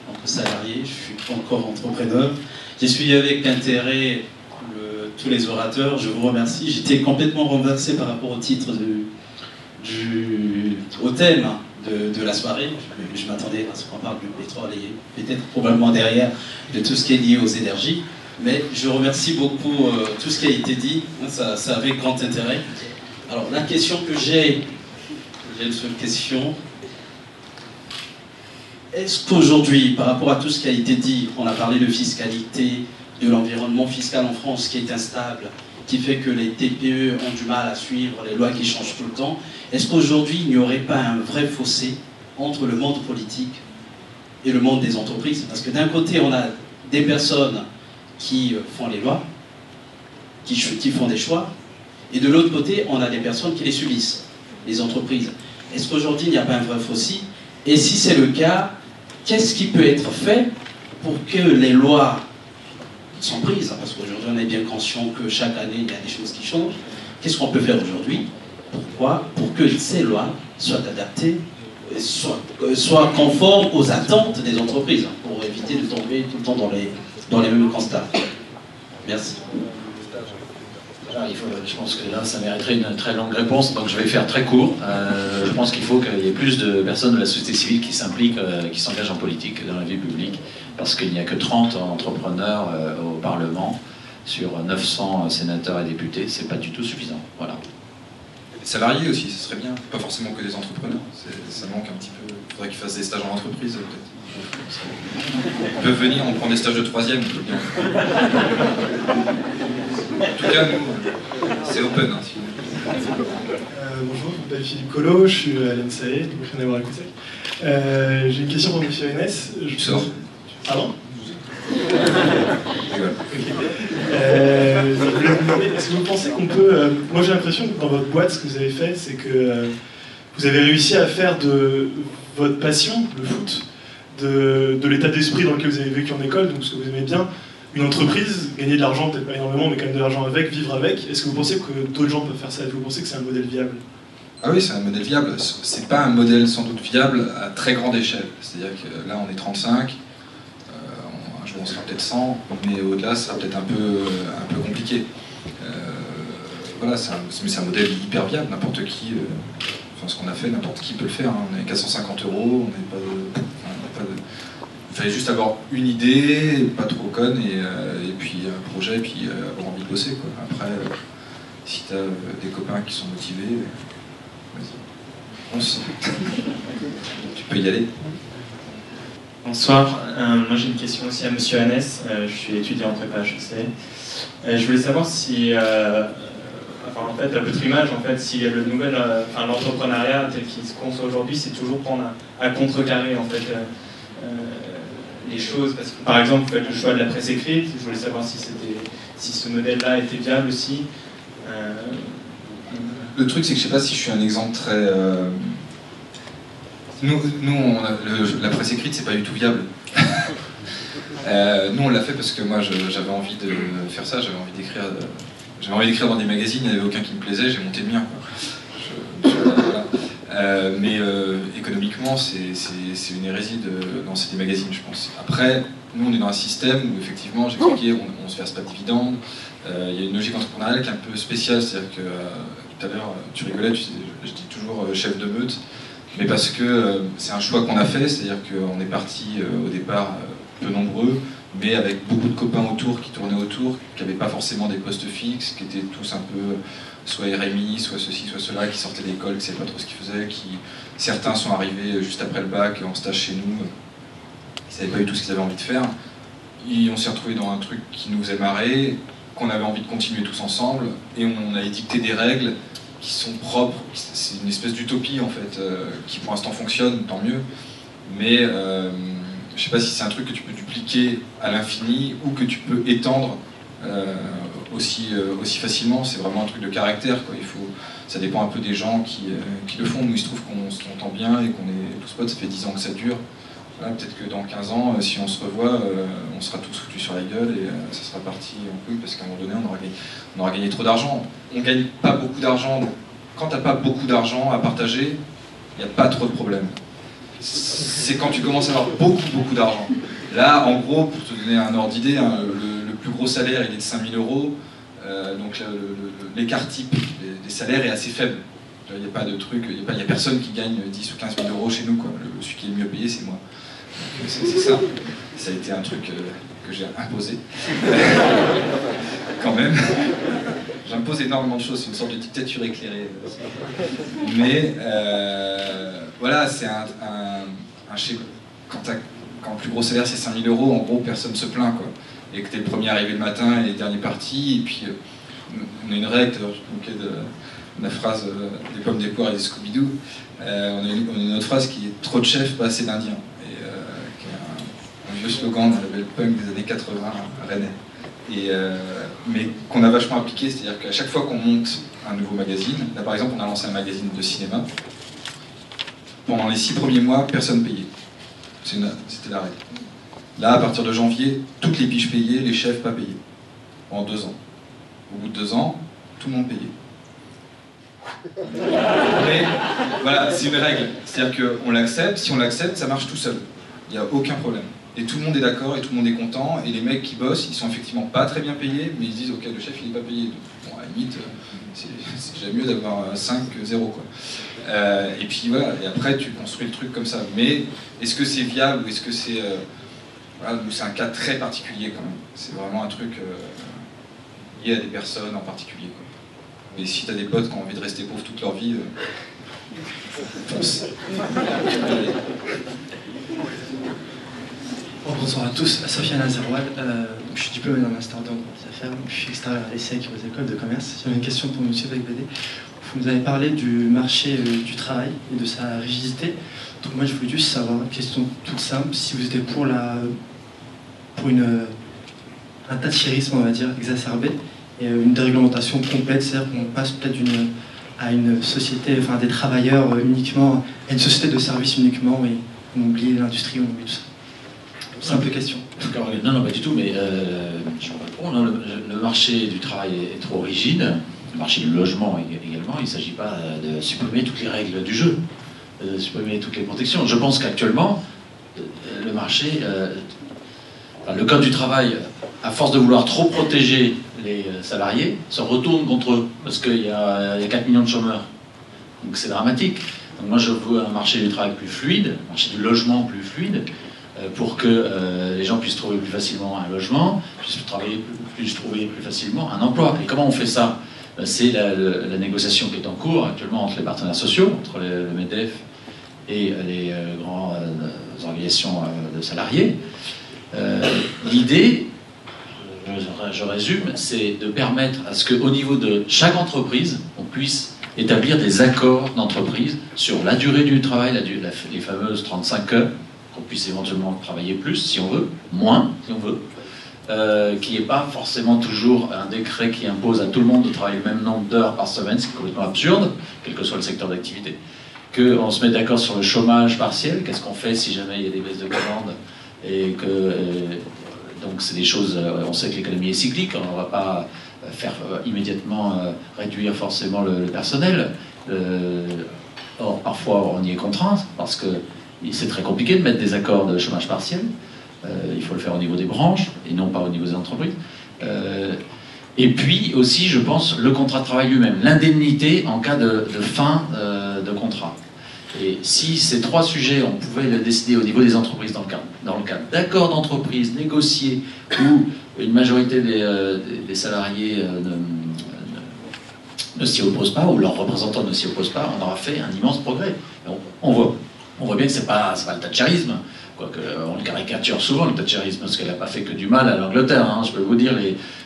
entre salariés, je suis pas encore entrepreneur. J'ai suivi avec intérêt tous les orateurs, je vous remercie. J'étais complètement renversé par rapport au titre au thème de la soirée. Je m'attendais à ce qu'on parle du pétrole et peut-être probablement derrière de tout ce qui est lié aux énergies. Mais je remercie beaucoup tout ce qui a été dit, ça avait grand intérêt. Alors la question que j'ai une seule question. Est-ce qu'aujourd'hui, par rapport à tout ce qui a été dit, on a parlé de fiscalité, de l'environnement fiscal en France qui est instable, qui fait que les TPE ont du mal à suivre les lois qui changent tout le temps, est-ce qu'aujourd'hui, il n'y aurait pas un vrai fossé entre le monde politique et le monde des entreprises? Parce que d'un côté, on a des personnes qui font les lois, qui font des choix, et de l'autre côté, on a des personnes qui les subissent, les entreprises. Est-ce qu'aujourd'hui, il n'y a pas un vrai fossé? Et si c'est le cas, qu'est-ce qui peut être fait pour que les lois sont prises? Parce qu'aujourd'hui, on est bien conscient que chaque année, il y a des choses qui changent. Qu'est-ce qu'on peut faire aujourd'hui? Pourquoi? Pour que ces lois soient adaptées, soient conformes aux attentes des entreprises, pour éviter de tomber tout le temps dans les mêmes constats. Merci. Je pense que là, ça mériterait une très longue réponse, donc je vais faire très court. Je pense qu'il faut qu'il y ait plus de personnes de la société civile qui s'impliquent, qui s'engagent en politique, dans la vie publique, parce qu'il n'y a que 30 entrepreneurs au Parlement sur 900 sénateurs et députés, c'est pas du tout suffisant. Voilà. Les salariés aussi, ce serait bien, pas forcément que des entrepreneurs, ça manque un petit peu. Il faudrait qu'ils fassent des stages en entreprise, peut-être. Ils peuvent venir, on prend des stages de 3e, on peut bien. En tout cas, nous, c'est open. Hein, si bonjour, je m'appelle Philippe Collot, je suis à l'NSAE, donc rien à voir avec le SEC. J'ai une question pour M. Hennes. tu sors. Pardon? Okay. Est-ce que vous pensez qu'on peut... moi j'ai l'impression que dans votre boîte, ce que vous avez fait, c'est que vous avez réussi à faire de votre passion, le foot, de l'état d'esprit dans lequel vous avez vécu en école, donc ce que vous aimez bien, une entreprise, gagner de l'argent, peut-être pas énormément, mais quand même de l'argent avec, vivre avec. Est-ce que vous pensez que d'autres gens peuvent faire ça? Est-ce que vous pensez que c'est un modèle viable? Ah oui, c'est un modèle viable. C'est pas un modèle sans doute viable à très grande échelle. C'est-à-dire que là, on est 35, un jour on sera peut-être 100, mais au-delà, ça sera peut-être un peu compliqué. Voilà, mais c'est un modèle hyper viable. N'importe qui, enfin ce qu'on a fait, n'importe qui peut le faire. Hein. On est 450 €, on n'est pas de... Il fallait juste avoir une idée, pas trop conne, et puis un projet, et puis avoir envie de bosser. Quoi. Après, si tu as des copains qui sont motivés, vas-y, fonce. Tu peux y aller. Bonsoir, moi j'ai une question aussi à Monsieur Hennes, je suis étudiant en prépa HEC. Je voulais savoir si, en fait, à votre image, en fait, si le nouvel, l'entrepreneuriat tel qu'il se conçoit aujourd'hui, c'est toujours prendre à contrecarrer en fait les choses, parce que par exemple, vous faites le choix de la presse écrite. Je voulais savoir si ce modèle-là était viable aussi. Le truc, c'est que je sais pas si je suis un exemple très. Nous la presse écrite, c'est pas du tout viable. Nous, on l'a fait parce que moi, j'avais envie de faire ça, j'avais envie d'écrire dans des magazines, il n'y avait aucun qui me plaisait, j'ai monté le mien. Voilà. Mais économiquement, c'est une hérésie de lancer des magazines, je pense. Après, nous, on est dans un système où, effectivement, j'ai expliqué, on se verse pas de dividendes. Il y a une logique entrepreneuriale qui est un peu spéciale, c'est-à-dire que tout à l'heure, tu rigolais, je dis toujours chef de meute, mais parce que c'est un choix qu'on a fait, c'est-à-dire qu'on est parti au départ peu nombreux, mais avec beaucoup de copains autour qui tournaient autour, qui n'avaient pas forcément des postes fixes, qui étaient tous un peu soit RMI, soit ceci, soit cela, qui sortaient d'école, qui ne savaient pas trop ce qu'ils faisaient, certains sont arrivés juste après le bac en stage chez nous, ils ne savaient pas du tout ce qu'ils avaient envie de faire. Et on s'est retrouvés dans un truc qui nous faisait marrer, qu'on avait envie de continuer tous ensemble, et on a édicté des règles qui sont propres. C'est une espèce d'utopie en fait, qui pour l'instant fonctionne, tant mieux, mais je ne sais pas si c'est un truc que tu peux dupliquer à l'infini ou que tu peux étendre aussi facilement. C'est vraiment un truc de caractère, quoi. Ça dépend un peu des gens qui le font. Nous, il se trouve qu'on s'entend bien et qu'on est tous potes, ça fait 10 ans que ça dure. Voilà, peut-être que dans 15 ans, si on se revoit, on sera tous foutus sur la gueule et ça sera parti en couille parce qu'à un moment donné, on aura gagné trop d'argent. On ne gagne pas beaucoup d'argent. Donc, quand tu n'as pas beaucoup d'argent à partager, il n'y a pas trop de problèmes. C'est quand tu commences à avoir beaucoup d'argent. Là, en gros, pour te donner un ordre d'idée, hein, le plus gros salaire, il est de 5 000 €. Donc l'écart type des salaires est assez faible. Il n'y a pas de truc, il n'y a personne qui gagne 10 ou 15 000 € chez nous, quoi. Celui qui est le mieux payé, c'est moi. C'est ça. Ça a été un truc que j'ai imposé. Quand même. J'impose énormément de choses, c'est une sorte de dictature éclairée. Mais voilà, c'est un schéma. Quand le plus gros salaire c'est 5 000 €, en gros personne ne se plaint, quoi. Et que tu es le premier arrivé le matin et le dernier parti, et puis on a une règle, je me moquais de la phrase des pommes, des poires et des Scooby-Doo. On a une autre phrase qui est trop de chefs, pas assez d'Indiens. Et qui est un vieux slogan d'un label punk des années 80 rennais. Mais qu'on a vachement appliqué, c'est-à-dire qu'à chaque fois qu'on monte un nouveau magazine, là par exemple on a lancé un magazine de cinéma, pendant les 6 premiers mois, personne payait. C'était la règle. Là, à partir de janvier, toutes les piges payées, les chefs pas payés. Pendant 2 ans. Au bout de 2 ans, tout le monde payait. Mais voilà, c'est une règle. C'est-à-dire qu'on l'accepte, si on l'accepte, ça marche tout seul. Il n'y a aucun problème. Et tout le monde est d'accord et tout le monde est content. Et les mecs qui bossent, ils sont effectivement pas très bien payés, mais ils se disent ok, le chef il n'est pas payé. Bon, à la limite, c'est déjà mieux d'avoir 5 que 0 quoi. Et puis voilà, et après tu construis le truc comme ça. Mais est-ce que c'est viable ou est-ce que c'est. Voilà, c'est un cas très particulier quand même. C'est vraiment un truc lié à des personnes en particulier quoi. Mais si t'as des potes qui ont envie de rester pauvres toute leur vie, fonce. Bonsoir à tous, Sofiane Azerwal, je suis diplômé d'un master 2 en droit des affaires, je suis extérieur à l'ESSEC aux écoles de commerce. J'avais une question pour M. Beigbeder. Vous nous avez parlé du marché du travail et de sa rigidité. Donc moi je voulais juste savoir, une question toute simple, si vous étiez pour un thatchérisme on va dire exacerbé et une déréglementation complète, c'est-à-dire qu'on passe peut-être à une société, enfin des travailleurs uniquement, à une société de services uniquement, et on oublie l'industrie, on oublie tout ça. Simple question. Non, pas du tout, mais je réponds. Non, le marché du travail est trop rigide, le marché du logement également. Il ne s'agit pas de supprimer toutes les règles du jeu, de supprimer toutes les protections. Je pense qu'actuellement, le marché, le code du travail, à force de vouloir trop protéger les salariés, se retourne contre eux, parce qu'il y a 4 millions de chômeurs. Donc c'est dramatique. Donc moi je veux un marché du travail plus fluide, un marché du logement plus fluide, pour que les gens puissent trouver plus facilement un logement, puissent trouver plus facilement un emploi. Et comment on fait ça? C'est la négociation qui est en cours actuellement entre les partenaires sociaux, entre le MEDEF et les grandes organisations de salariés. L'idée, je résume, c'est de permettre à ce qu'au niveau de chaque entreprise, on puisse établir des accords d'entreprise sur la durée du travail, les fameuses 35 heures, qu'on puisse éventuellement travailler plus si on veut, moins si on veut, qu'il n'y ait pas forcément toujours un décret qui impose à tout le monde de travailler le même nombre d'heures par semaine, c'est complètement absurde, quel que soit le secteur d'activité. Qu'on se mette d'accord sur le chômage partiel, qu'est-ce qu'on fait si jamais il y a des baisses de commandes, et que donc c'est des choses, on sait que l'économie est cyclique, on ne va pas faire immédiatement réduire forcément le personnel. Or, parfois on y est contraint, parce que c'est très compliqué de mettre des accords de chômage partiel. Il faut le faire au niveau des branches et non pas au niveau des entreprises. Et puis aussi, je pense, le contrat de travail lui-même, l'indemnité en cas de fin de contrat. Et si ces 3 sujets, on pouvait le décider au niveau des entreprises dans le cadre d'accords d'entreprise négociés où une majorité des salariés ne s'y opposent pas, ou leurs représentants ne s'y opposent pas, on aura fait un immense progrès. On voit bien que c'est pas le thatchérisme, quoique on le caricature souvent le thatchérisme, parce qu'elle n'a pas fait que du mal à l'Angleterre, hein. Je peux vous dire,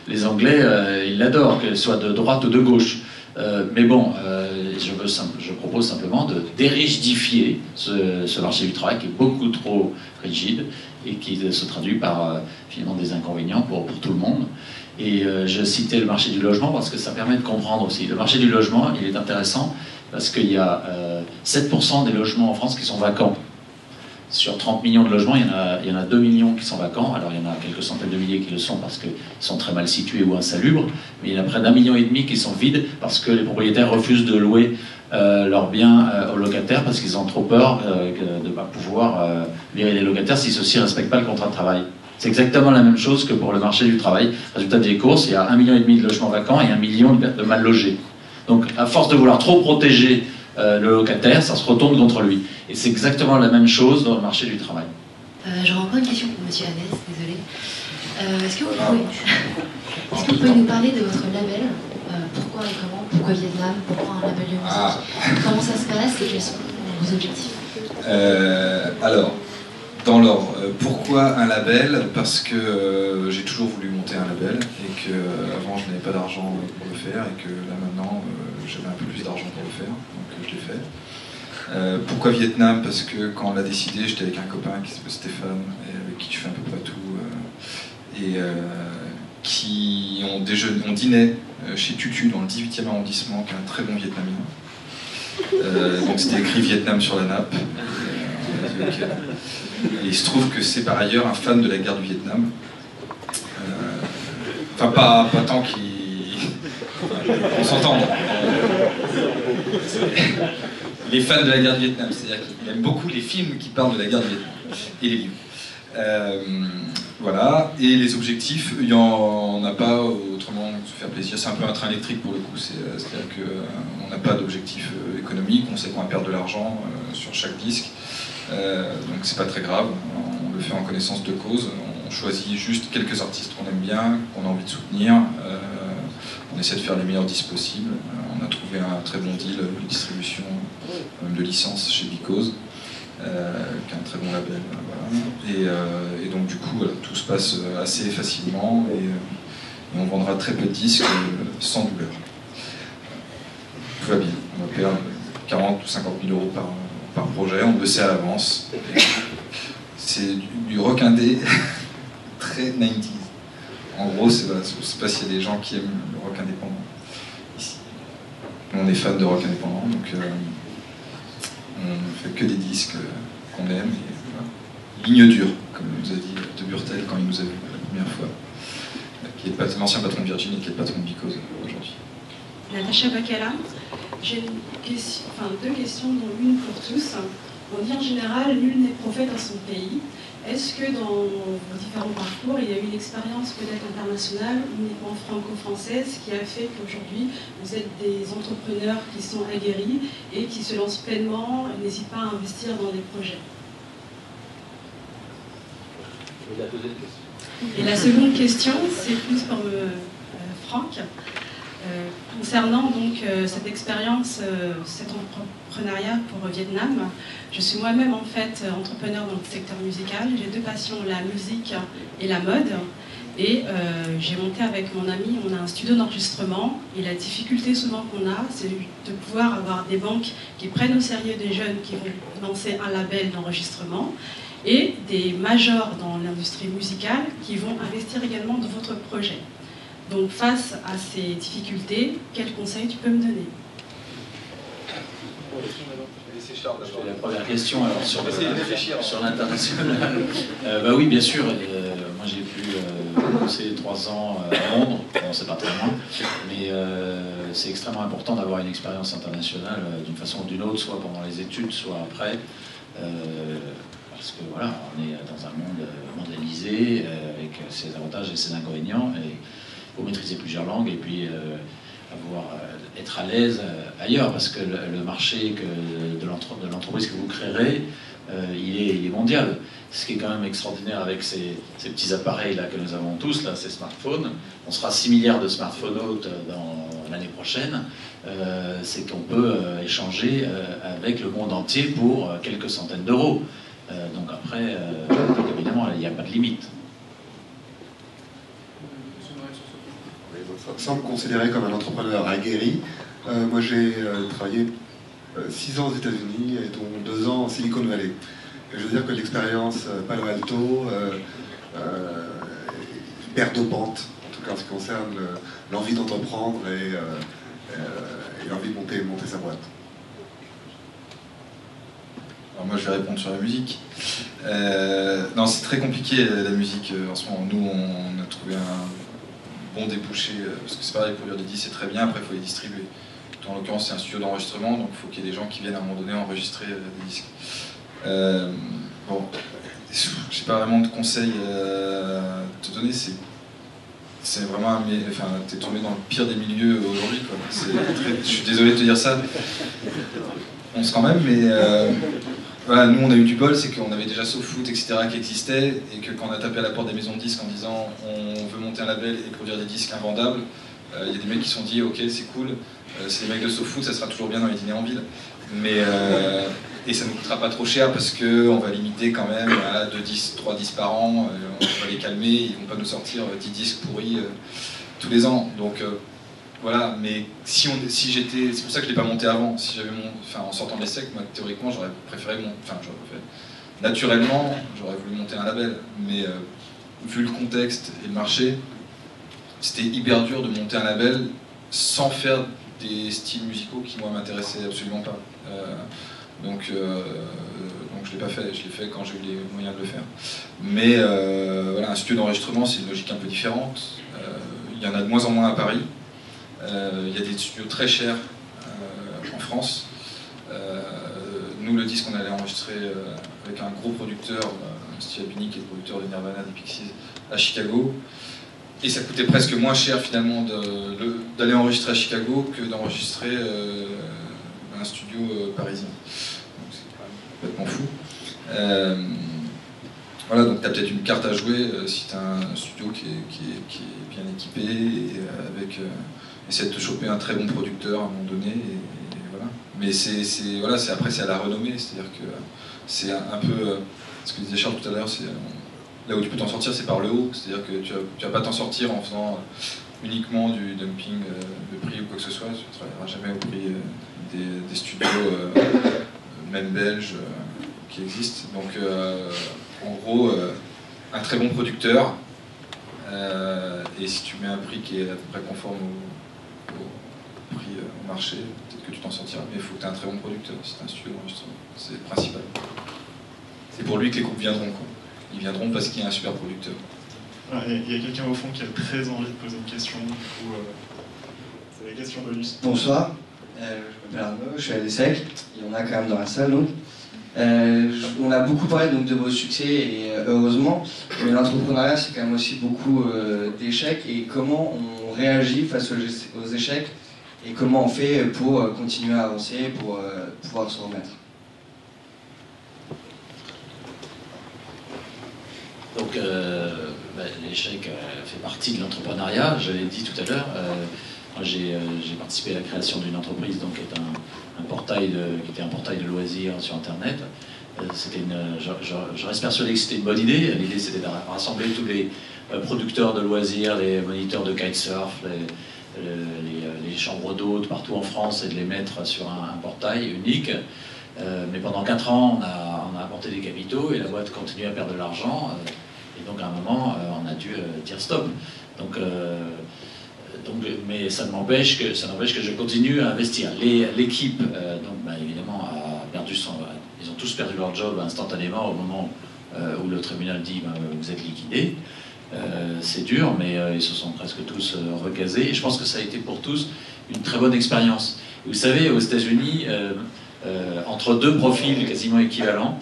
les Anglais, ils l'adorent, qu'elle soit de droite ou de gauche. Mais bon, je propose simplement de dérigidifier ce marché du travail qui est beaucoup trop rigide et qui se traduit par finalement des inconvénients pour tout le monde. Et je citais le marché du logement parce que ça permet de comprendre aussi. Le marché du logement, il est intéressant parce qu'il y a 7% des logements en France qui sont vacants. Sur 30 millions de logements, il y en a 2 millions qui sont vacants. Alors il y en a quelques centaines de milliers qui le sont parce qu'ils sont très mal situés ou insalubres. Mais il y en a près d'1,5 million qui sont vides parce que les propriétaires refusent de louer leurs biens aux locataires parce qu'ils ont trop peur de ne pas pouvoir virer les locataires si ceux-ci ne respectent pas le contrat de travail. C'est exactement la même chose que pour le marché du travail. Résultat des courses, il y a 1,5 million de logements vacants et 1 million de mal logés. Donc à force de vouloir trop protéger le locataire, ça se retourne contre lui. Et c'est exactement la même chose dans le marché du travail. J'aurais encore une question pour M. Hanès, désolé. Est-ce que vous pouvez nous parler de votre label? Pourquoi et comment? Pourquoi Vietnam? Pourquoi un label de musique? Comment ça se passe et quels sont vos objectifs? Alors, dans l'ordre, pourquoi un label? Parce que j'ai toujours voulu monter un label et que avant je n'avais pas d'argent pour le faire et que là maintenant j'avais un peu plus d'argent pour le faire, donc je l'ai fait. Pourquoi Vietnam? Parce que quand on l'a décidé, j'étais avec un copain qui s'appelle Stéphane, et avec qui je fais à peu près tout, on dînait chez Tutu dans le 18e arrondissement, qui est un très bon Vietnamien. Donc c'était écrit Vietnam sur la nappe. Et il se trouve que c'est par ailleurs un fan de la guerre du Vietnam. Enfin, pas tant qu'il... On s'entend. Il est fan de la guerre du Vietnam, c'est-à-dire qu'il aime beaucoup les films qui parlent de la guerre du Vietnam, et les livres. Voilà, et les objectifs, il n'y en a pas autrement que se faire plaisir. C'est un peu un train électrique pour le coup, c'est-à-dire qu'on n'a pas d'objectif économique, on sait qu'on va perdre de l'argent sur chaque disque, donc c'est pas très grave, on le fait en connaissance de cause, on choisit juste quelques artistes qu'on aime bien, qu'on a envie de soutenir, on essaie de faire les meilleurs disques possibles, on a trouvé un très bon deal de distribution, même de licence chez Because. Qui est un très bon label, voilà. Et donc du coup voilà, tout se passe assez facilement et on vendra très peu de disques sans douleur. Tout va bien, on va perdre 40 ou 50 000 euros par projet, on le sait à l'avance. C'est du rock indé très 90s. En gros, je sais pas s'il y a des gens qui aiment le rock indépendant ici. On est fan de rock indépendant, donc on fait que des disques qu'on aime. Et, voilà. Ligne dure, comme nous a dit de Burtel quand il nous a vu la première fois, qui est l'ancien patron de Virgin et qui est le patron de Because aujourd'hui. Natacha Bacala, j'ai deux questions, dont une pour tous. On dit en général, nul n'est prophète à son pays. Est-ce que dans vos différents parcours, il y a eu une expérience peut-être internationale, uniquement franco-française, qui a fait qu'aujourd'hui, vous êtes des entrepreneurs qui sont aguerris et qui se lancent pleinement et n'hésitent pas à investir dans des projets? Et la seconde question, c'est plus pour Franck. Concernant donc cette expérience, cet entrepreneuriat pour Vietnam, je suis moi-même en fait entrepreneur dans le secteur musical. J'ai deux passions, la musique et la mode. Et j'ai monté avec mon ami, on a un studio d'enregistrement. Et la difficulté souvent qu'on a, c'est de pouvoir avoir des banques qui prennent au sérieux des jeunes qui vont lancer un label d'enregistrement et des majors dans l'industrie musicale qui vont investir également dans votre projet. Donc face à ces difficultés, quels conseils tu peux me donner? La première question alors, sur l'international. Bah oui, bien sûr. Moi j'ai pu bosser 3 ans à Londres, bon, c'est pas très loin, mais c'est extrêmement important d'avoir une expérience internationale d'une façon ou d'une autre, soit pendant les études, soit après. Parce que voilà, on est dans un monde mondialisé avec ses avantages et ses inconvénients. Et il faut maîtriser plusieurs langues et puis être à l'aise ailleurs, parce que le marché de l'entreprise que vous créerez, il est mondial. Ce qui est quand même extraordinaire avec ces petits appareils là que nous avons tous, là, ces smartphones, on sera 6 milliards de smartphones dans l'année prochaine, c'est qu'on peut échanger avec le monde entier pour quelques centaines d'euros. Donc après, évidemment, il n'y a pas de limite. Sans me considérer comme un entrepreneur aguerri, moi j'ai travaillé 6 ans aux États-Unis et dont 2 ans en Silicon Valley. Et je veux dire que l'expérience Palo Alto hyper dopante, en tout cas en ce qui concerne l'envie d'entreprendre et l'envie de monter sa boîte. Alors moi je vais répondre sur la musique. Non, c'est très compliqué la musique en ce moment. Nous on a trouvé un bon débouché, parce que c'est pareil, produire des disques c'est très bien, après il faut les distribuer. En l'occurrence c'est un studio d'enregistrement, donc il faut qu'il y ait des gens qui viennent à un moment donné enregistrer des disques. Bon, j'ai pas vraiment de conseils à te donner, c'est vraiment enfin, t'es tombé dans le pire des milieux aujourd'hui, quoi. Je suis désolé de te dire ça. On se quand même, mais voilà, nous on a eu du bol, c'est qu'on avait déjà SoFoot, etc. qui existait, et que quand on a tapé à la porte des maisons de disques en disant on veut monter un label et produire des disques invendables, il y a des mecs qui se sont dit ok c'est cool, c'est des mecs de SoFoot, ça sera toujours bien dans les dîners en ville. Mais, et ça ne nous coûtera pas trop cher parce qu'on va limiter quand même à 2 disques, 3 disques par an, on va les calmer, ils ne vont pas nous sortir 10 disques pourris tous les ans. Donc voilà, mais si j'étais, c'est pour ça que je l'ai pas monté avant. Si j'avais en sortant de l'ESSEC, moi théoriquement j'aurais préféré naturellement j'aurais voulu monter un label, mais vu le contexte et le marché, c'était hyper dur de monter un label sans faire des styles musicaux qui moi m'intéressaient absolument pas. Donc je l'ai pas fait. Je l'ai fait quand j'ai eu les moyens de le faire. Mais voilà, un studio d'enregistrement, c'est une logique un peu différente. Il y en a de moins en moins à Paris. Il y a des studios très chers en France. Nous, le disque, on allait enregistrer avec un gros producteur, Steve Albini, qui est le producteur de Nirvana, des Pixies, à Chicago. Et ça coûtait presque moins cher finalement d'aller enregistrer à Chicago que d'enregistrer un studio parisien. Donc c'est quand même complètement fou. Voilà, donc tu as peut-être une carte à jouer si tu as un studio qui est bien équipé et essaie de te choper un très bon producteur à un moment donné. Et voilà. Mais après c'est à la renommée, c'est-à-dire que c'est un peu ce que disait Charles tout à l'heure, c'est là où tu peux t'en sortir, c'est par le haut, c'est-à-dire que tu vas pas t'en sortir en faisant uniquement du dumping de prix ou quoi que ce soit, tu ne travailleras jamais au prix des studios, même belges, qui existent. Donc en gros, un très bon producteur, et si tu mets un prix qui est à peu près conforme au prix au marché, peut-être que tu t'en sortiras, mais il faut que tu aies un très bon producteur, si tu as un studio d'enregistrement, c'est le principal. C'est pour lui que les groupes viendront, quoi. Ils viendront parce qu'il y a un super producteur. Il y a quelqu'un au fond qui a très envie de poser une question, du coup, c'est la question de Luce. Bonsoir, je m'appelle Arnaud, je suis à l'ESSEC, il y en a quand même dans la salle donc. On a beaucoup parlé donc, de vos succès et heureusement, mais l'entrepreneuriat c'est quand même aussi beaucoup d'échecs et comment on réagit face aux échecs et comment on fait pour continuer à avancer, pour pouvoir se remettre. Donc l'échec fait partie de l'entrepreneuriat, je l'ai dit tout à l'heure. Moi j'ai participé à la création d'une entreprise donc, qui était qui était un portail de loisirs sur Internet. Je reste persuadé que c'était une bonne idée. L'idée c'était de rassembler tous les producteurs de loisirs, les moniteurs de kitesurf, les chambres d'hôtes partout en France et de les mettre sur un portail unique. Mais pendant 4 ans, on a apporté des capitaux et la boîte continue à perdre de l'argent. Et donc à un moment, on a dû dire stop. Mais ça n'empêche que je continue à investir. L'équipe, évidemment, a perdu ils ont tous perdu leur job instantanément au moment où le tribunal dit vous êtes liquidés. C'est dur, mais ils se sont presque tous recasés. Et je pense que ça a été pour tous une très bonne expérience. Vous savez, aux États-Unis, entre 2 profils quasiment équivalents,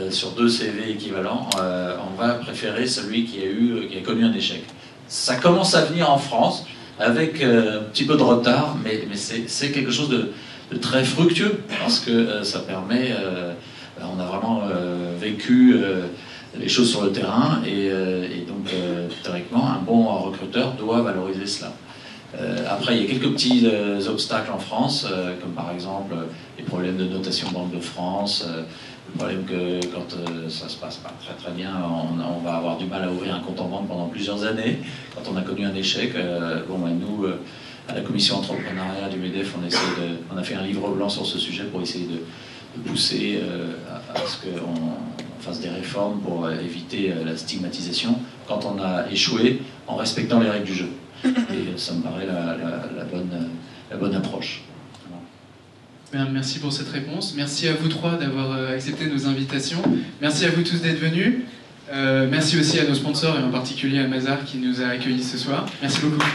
sur 2 CV équivalents, on va préférer celui qui a connu un échec. Ça commence à venir en France, avec un petit peu de retard, mais c'est quelque chose de très fructueux, parce que ça permet, on a vraiment vécu les choses sur le terrain, et donc théoriquement, un bon recruteur doit valoriser cela. Après, il y a quelques petits obstacles en France, comme par exemple les problèmes de notation Banque de France, le problème que quand ça se passe pas très très bien, on va avoir du mal à ouvrir un compte en banque pendant plusieurs années. Quand on a connu un échec, nous, à la commission entrepreneuriat du MEDEF, on a fait un livre blanc sur ce sujet pour essayer de pousser à ce qu'on fasse des réformes pour éviter la stigmatisation quand on a échoué en respectant les règles du jeu. Et ça me paraît la bonne approche. Merci pour cette réponse. Merci à vous 3 d'avoir accepté nos invitations. Merci à vous tous d'être venus. Merci aussi à nos sponsors et en particulier à Mazar qui nous a accueillis ce soir. Merci beaucoup.